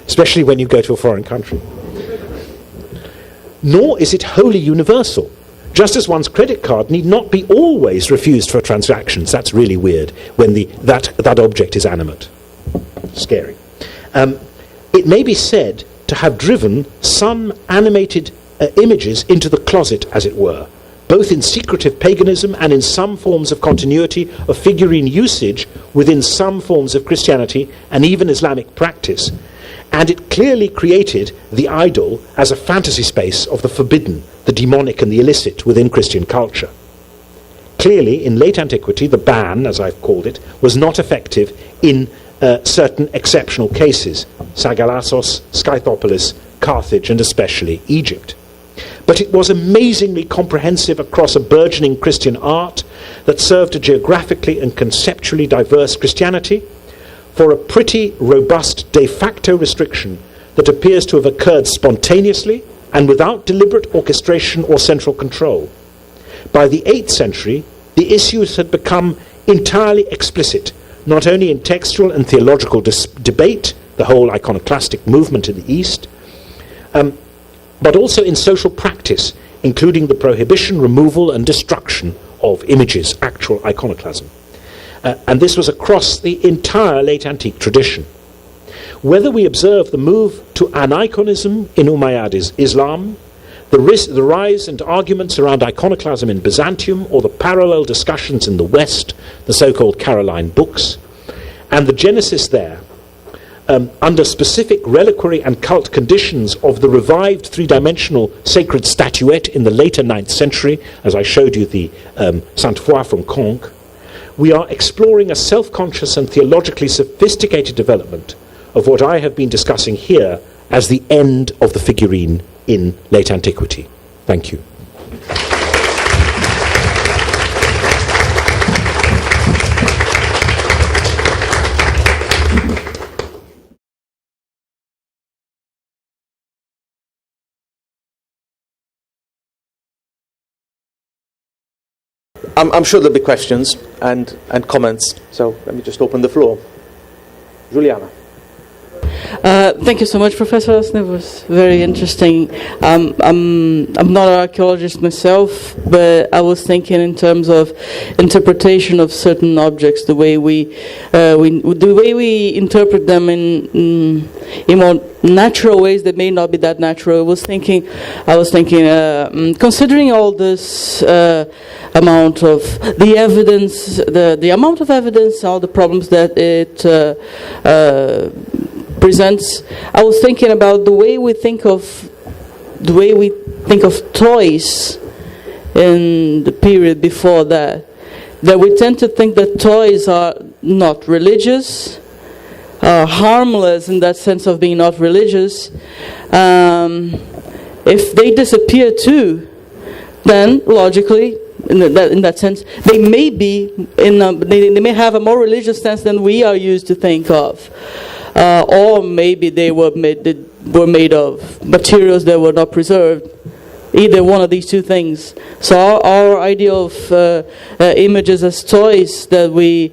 S4: especially when you go to a foreign country. Nor is it wholly universal, just as one's credit card need not be always refused for transactions. That's really weird when that object is animate. Scary. It may be said to have driven some animated images into the closet, as it were, both in secretive paganism and in some forms of continuity of figurine usage within some forms of Christianity and even Islamic practice. And it clearly created the idol as a fantasy space of the forbidden, the demonic and the illicit within Christian culture. Clearly, in late antiquity, the ban, as I've called it, was not effective in certain exceptional cases, Sagalassos, Scythopolis, Carthage, and especially Egypt. But it was amazingly comprehensive across a burgeoning Christian art that served a geographically and conceptually diverse Christianity for a pretty robust de facto restriction that appears to have occurred spontaneously and without deliberate orchestration or central control. By the 8th century, the issues had become entirely explicit, not only in textual and theological debate, the whole iconoclastic movement in the East, but also in social practice, including the prohibition, removal, and destruction of images, actual iconoclasm. And this was across the entire late antique tradition. Whether we observe the move to aniconism in Umayyad Islam, the rise and arguments around iconoclasm in Byzantium, or the parallel discussions in the West, the so-called Caroline books, and the genesis there, under specific reliquary and cult conditions of the revived 3-dimensional sacred statuette in the later 9th century, as I showed you the Sainte Foy from Conques, we are exploring a self-conscious and theologically sophisticated development of what I have been discussing here as the end of the figurine in late antiquity. Thank you.
S1: I'm sure there'll be questions and comments, so let me just open the floor. Juliana.
S5: Thank you so much, Professor Elsner. It was very interesting. I'm not an archaeologist myself, but I was thinking in terms of interpretation of certain objects, the way we interpret them in more natural ways that may not be that natural. I was thinking, considering all this amount of the evidence, the amount of evidence, all the problems that it presents, I was thinking about the way we think of toys in the period before that we tend to think that toys are not religious, are harmless in that sense of being not religious. If they disappear too, then logically, in that sense, they may be they may have a more religious sense than we are used to think of, or maybe they were made of materials that were not preserved. Either one of these two things. So our idea of images as toys that we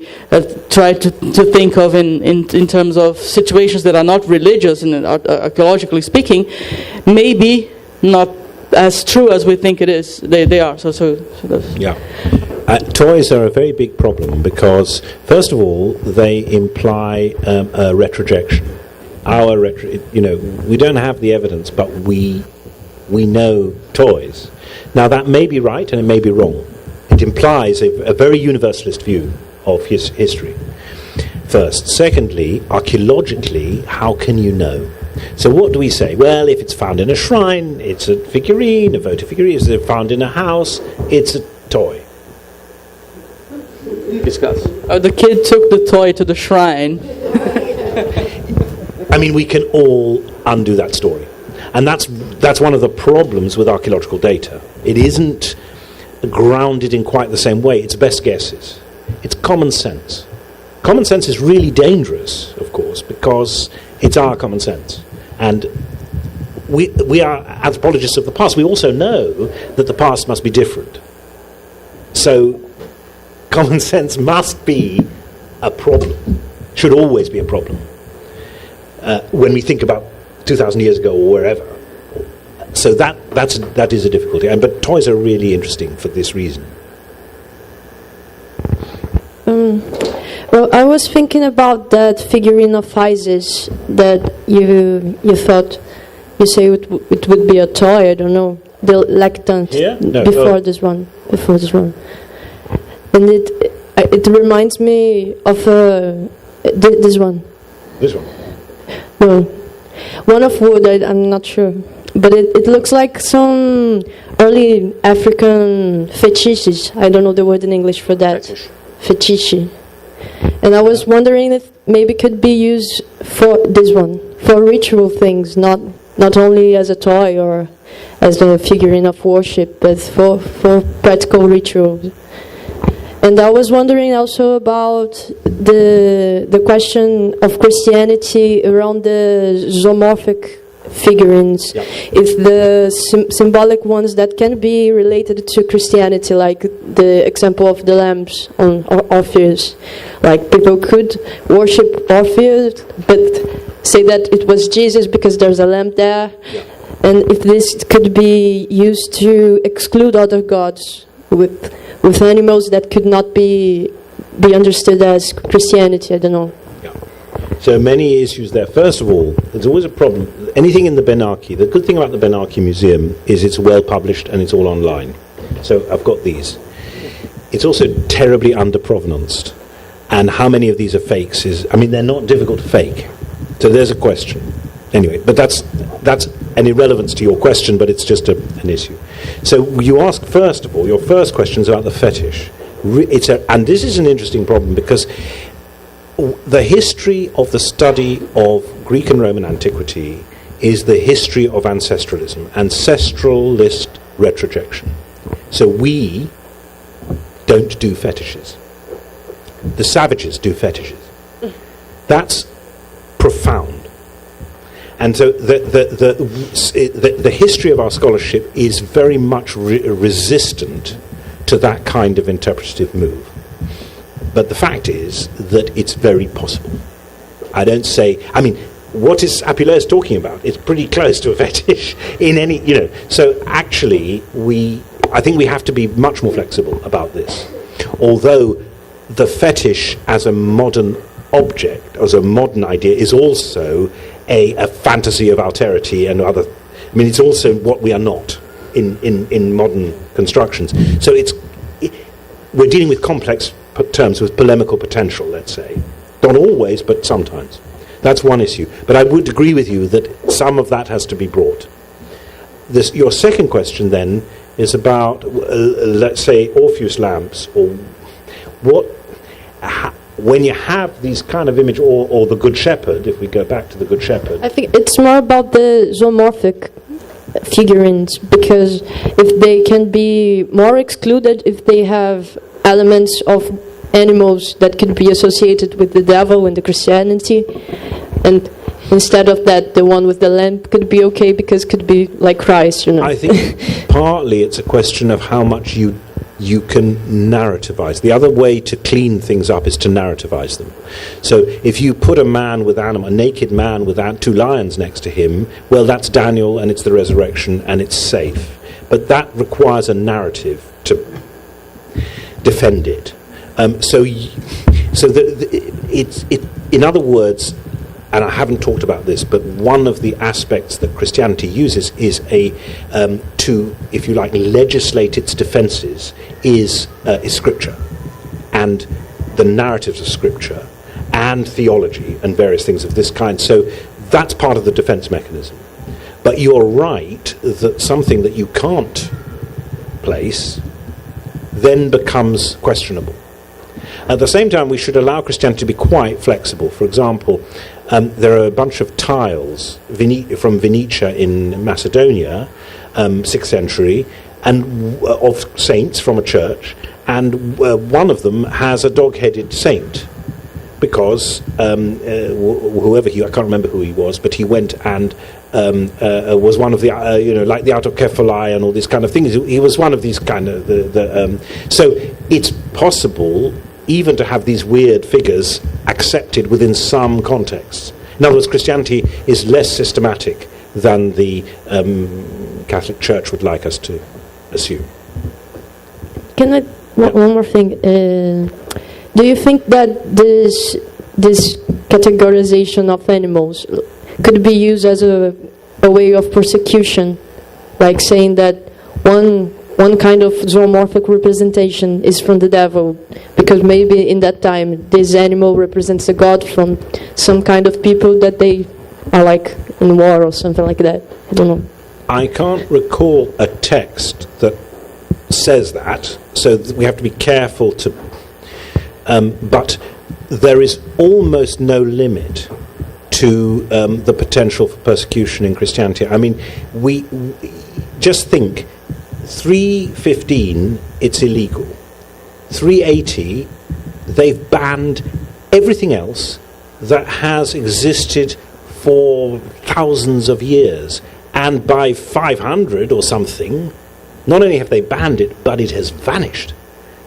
S5: try to think of in terms of situations that are not religious, and archaeologically speaking, maybe not as true as we think it is. They are. So that's
S4: yeah. Toys are a very big problem because, first of all, they imply a retrojection. We don't have the evidence, but we know toys. Now that may be right and it may be wrong. It implies a very universalist view of history. First. Secondly, archaeologically, how can you know? So what do we say? Well, if it's found in a shrine, it's a figurine, a votive figurine. If it's found in a house, it's a toy.
S1: Discuss.
S5: The kid took the toy to the shrine.
S4: I mean, we can all undo that story. And that's one of the problems with archaeological data. It isn't grounded in quite the same way. It's best guesses. It's common sense. Common sense is really dangerous, of course, because it's our common sense. And we are anthropologists of the past. We also know that the past must be different. So common sense must be a problem, should always be a problem. When we think about 2,000 years ago or wherever. So that is a difficulty. But toys are really interesting for this reason.
S3: Well, I was thinking about that figurine of Isis that you thought, you say it would be a toy, I don't know, the lactant,
S4: No,
S3: before this one. And it reminds me of this one.
S4: This one?
S3: No. One of wood, I'm not sure. But it looks like some early African fetiches. I don't know the word in English for that. Fetiche. And I was wondering if maybe it could be used for this one, for ritual things, not only as a toy or as a figurine of worship, but for practical rituals. And I was wondering also about the question of Christianity around the zoomorphic figurines.
S4: Yeah.
S3: If the symbolic ones that can be related to Christianity, like the example of the lamps on Orpheus, like people could worship Orpheus, but say that it was Jesus because there's a lamp there.
S4: Yeah.
S3: And if this could be used to exclude other gods with animals that could not be understood as Christianity, I don't know.
S4: Yeah. So many issues there. First of all, there's always a problem. Anything in the Benaki, the good thing about the Benaki Museum is it's well published and it's all online. So I've got these. It's also terribly under-provenanced. And how many of these are fakes they're not difficult to fake. So there's a question. Anyway, but that's an irrelevance to your question, but it's just an issue. So you ask, first of all, your first question is about the fetish. And this is an interesting problem because the history of the study of Greek and Roman antiquity is the history of ancestralism, ancestralist retrojection. So we don't do fetishes. The savages do fetishes. That's profound. And so the history of our scholarship is very much resistant to that kind of interpretative move. But the fact is that it's very possible. what is Apuleius talking about? It's pretty close to a fetish in any, So actually, I think we have to be much more flexible about this. Although the fetish as a modern object, as a modern idea, is also a fantasy of alterity and other. I mean, it's also what we are not in modern constructions. So we're dealing with complex terms with polemical potential, let's say. Not always, but sometimes. That's one issue. But I would agree with you that some of that has to be brought. Your second question then is about, let's say, Orpheus lamps, or when you have these kind of image, or the Good Shepherd, if we go back to the Good Shepherd.
S3: I think it's more about the zoomorphic figurines, because if they can be more excluded, if they have elements of animals that could be associated with the devil and the Christianity, and instead of that, the one with the lamp could be okay because could be like Christ,
S4: I think partly it's a question of how much you can narrativize. The other way to clean things up is to narrativize them. So if you put a naked man with two lions next to him, well, that's Daniel and it's the resurrection and it's safe. But that requires a narrative to defend it. In other words, and I haven't talked about this, but one of the aspects that Christianity uses is to, if you like, legislate its defences is Scripture, and the narratives of Scripture, and theology, and various things of this kind. So that's part of the defence mechanism. But you're right that something that you can't place then becomes questionable. At the same time, we should allow Christianity to be quite flexible. For example, there are a bunch of tiles from Venetia in Macedonia, 6th century, and of saints from a church, and one of them has a dog-headed saint, because whoever I can't remember who he was, but he went and was one of the, like the autokephali and all these kind of things. He was one of these kind of so it's possible even to have these weird figures accepted within some contexts. In other words, Christianity is less systematic than the Catholic Church would like us to assume.
S3: Can I, one more thing, do you think that this categorization of animals could be used as a way of persecution, like saying that one kind of zoomorphic representation is from the devil, because maybe in that time this animal represents a god from some kind of people that they are like in war or something like that? I don't know.
S4: I can't recall a text that says that, so we have to be careful to... but there is almost no limit to the potential for persecution in Christianity. I mean, we just think, 315, it's illegal. 380, they've banned everything else that has existed for thousands of years. And by 500 or something, not only have they banned it, but it has vanished.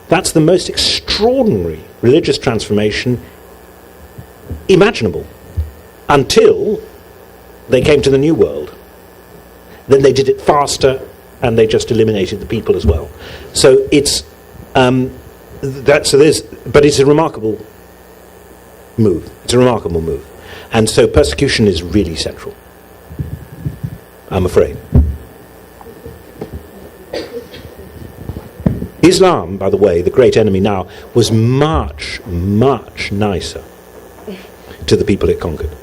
S4: That's the most extraordinary religious transformation imaginable, until they came to the New World. Then they did it faster, and they just eliminated the people as well. So it's but it's a remarkable move. It's a remarkable move, and so persecution is really central, I'm afraid. Islam, by the way, the great enemy now, was much, much nicer to the people it conquered.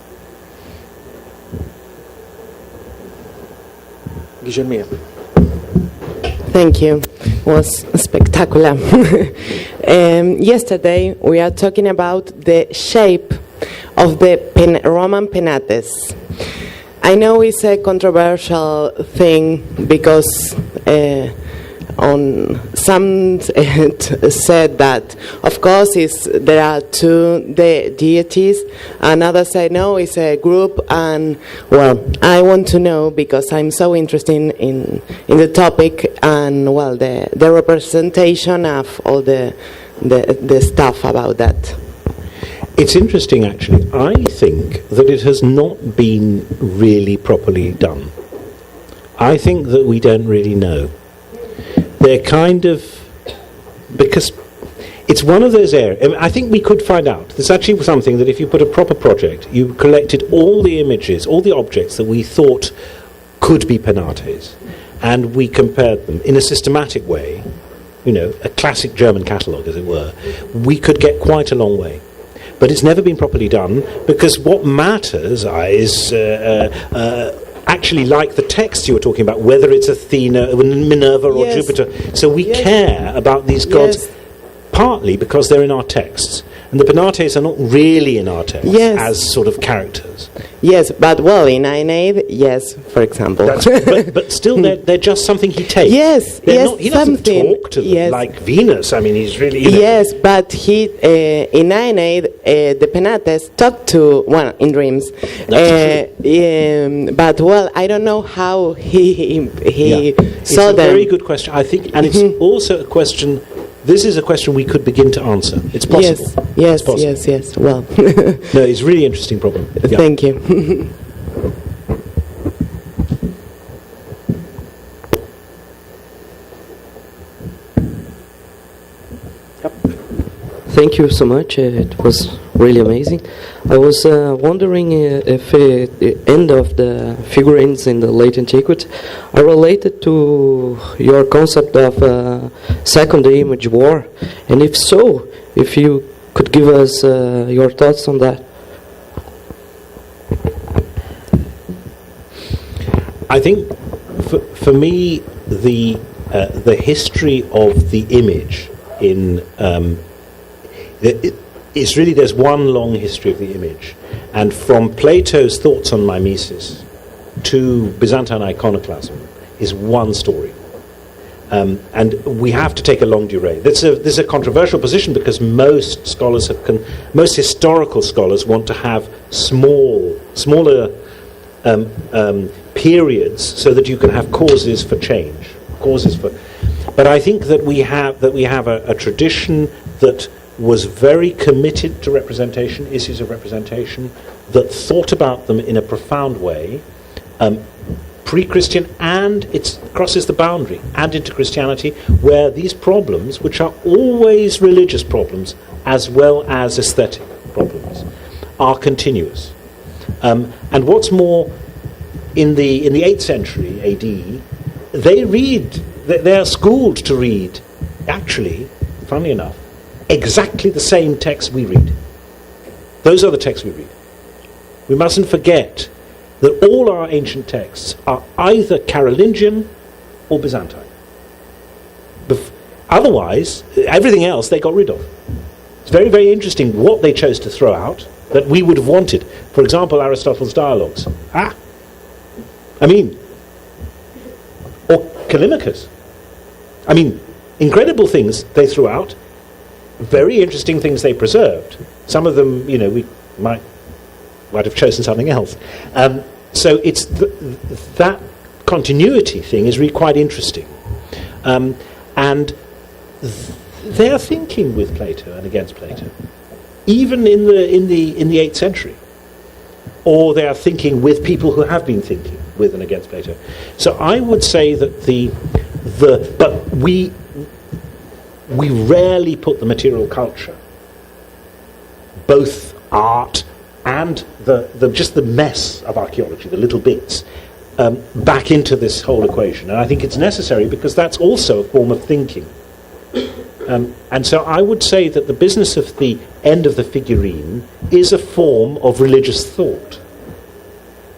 S1: Guillermina.
S6: Thank you. It was spectacular. Yesterday we are talking about the shape of the Roman penates. I know it's a controversial thing because on some said that of course there are two deities, and others say no, it's a group. And well, I want to know, because I'm so interested in the topic, and well, the representation of all the stuff about that.
S4: It's interesting, actually. I think that it has not been really properly done. I think that we don't really know. They're kind of... because it's one of those areas... I mean, I think we could find out. There's actually something that if you put a proper project, you collected all the images, all the objects that we thought could be penates, and we compared them in a systematic way, you know, a classic German catalogue, as it were, we could get quite a long way. But it's never been properly done, because what matters is actually like the text you were talking about, whether it's Athena, Minerva or
S6: Yes.
S4: Jupiter. So we
S6: Yes.
S4: care about these gods
S6: Yes.
S4: partly because they're in our texts. And the penates are not really in our texts
S6: Yes.
S4: as sort of characters.
S6: Yes, but well, in Aeneid, yes, for example.
S4: But still, they're just something he takes.
S6: Yes,
S4: They're
S6: yes,
S4: not, he doesn't
S6: something,
S4: talk to them
S6: yes.
S4: like Venus. I mean, he's really... you know,
S6: Yes, but he in Aeneid the Penates talk to in dreams. But well, I don't know how he
S4: It's
S6: saw
S4: a
S6: them.
S4: very good question, I think, and it's also a question. This is a question we could begin to answer. It's possible.
S6: Yes,
S4: It's possible.
S6: yes. Well,
S4: No, it's a really interesting problem. Yeah.
S6: thank you.
S7: Thank you so much. It was really amazing. I was wondering if the end of the figurines in the Late Antiquity are related to your concept of second image war, and if so, if you could give us your thoughts on that.
S4: I think, for me, the history of the image in it's really, there's one long history of the image, and from Plato's thoughts on mimesis to Byzantine iconoclasm is one story. And we have to take a longue durée. This is a controversial position because most scholars most historical scholars want to have smaller periods so that you can have causes for change, But I think that we have a tradition that was very committed to representation, issues of representation, that thought about them in a profound way, pre-Christian, and it crosses the boundary and into Christianity, where these problems, which are always religious problems as well as aesthetic problems, are continuous. And what's more, in the 8th century AD, they are schooled to read, actually, funnily enough, exactly the same text we read. Those are the texts we read. We mustn't forget that all our ancient texts are either Carolingian or Byzantine. Otherwise, everything else they got rid of. It's very, very interesting what they chose to throw out that we would have wanted. For example, Aristotle's dialogues. Or Callimachus. Incredible things they threw out. Very interesting things they preserved. Some of them, we might have chosen something else. So it's that continuity thing is really quite interesting. And they're thinking with Plato and against Plato, even in the 8th century. Or they are thinking with people who have been thinking with and against Plato. So I would say that but we rarely put the material culture, both art and just the mess of archaeology, the little bits, back into this whole equation. And I think it's necessary because that's also a form of thinking. And so I would say that the business of the end of the figurine is a form of religious thought.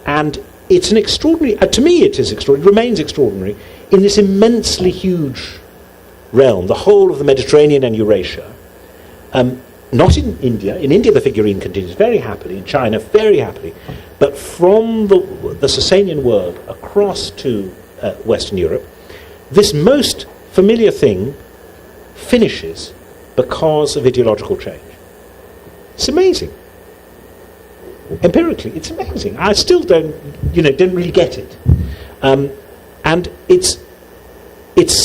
S4: And it's an extraordinary, to me it is extraordinary, remains extraordinary, in this immensely huge realm, the whole of the Mediterranean and Eurasia. Not in India. In India the figurine continues very happily, in China very happily, but from the Sasanian world across to Western Europe, this most familiar thing finishes because of ideological change. It's amazing. Empirically, it's amazing. I still don't really get it. And it's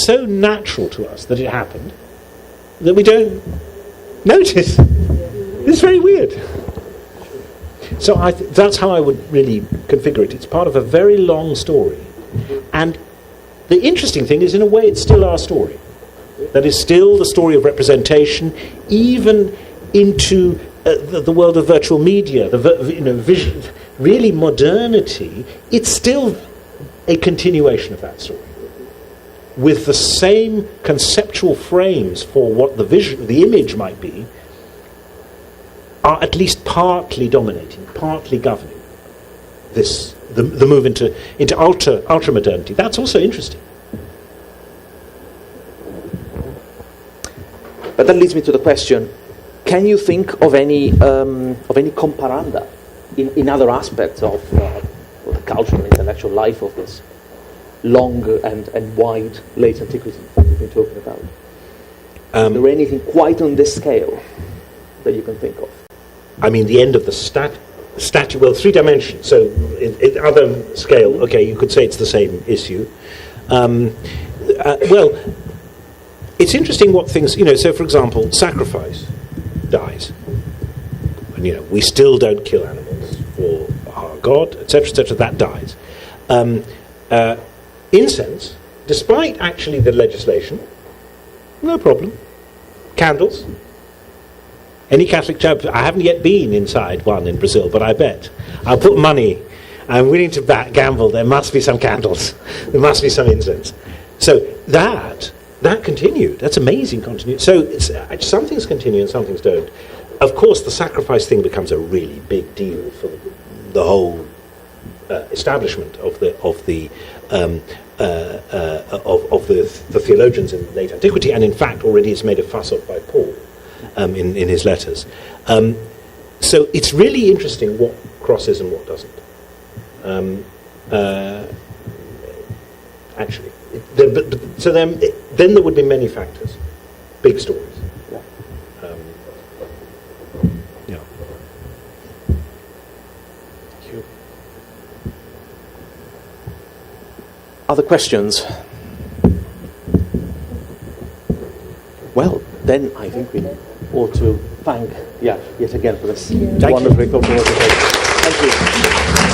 S4: so natural to us that it happened that we don't notice. It's very weird. So that's how I would really configure it. It's part of a very long story. And the interesting thing is, in a way, it's still our story. That is still the story of representation, even into the world of virtual media, vision, really modernity. It's still a continuation of that story, with the same conceptual frames for what the vision, the image might be, are at least partly dominating, partly governing the move into ultra modernity. That's also interesting.
S1: But that leads me to the question: can you think of any comparanda in other aspects of the cultural and intellectual life of this long and wide late antiquity that we've been talking about? Is there anything quite on this scale that you can think of?
S4: I mean, the end of the statue, well, 3 dimensions. So, in other scale, okay, you could say it's the same issue. Well, it's interesting what things, so for example, sacrifice dies. And, we still don't kill animals for our God, etc., that dies. Incense, despite actually the legislation, no problem. Candles. Any Catholic church, I haven't yet been inside one in Brazil, but I bet. I'll put money. I'm willing to gamble. There must be some candles. There must be some incense. So that continued. That's amazing continued. So some things continue and some things don't. Of course, the sacrifice thing becomes a really big deal for the whole establishment of the theologians in late antiquity, and in fact already is made a fuss of by Paul. In his letters. So it's really interesting what crosses and what doesn't. Actually. Then there would be many factors. Big stories. Yeah. Thank you.
S1: Other questions? Well, then I think we ought to thank Jas yet again for this wonderfully thoughtful presentation. Thank you.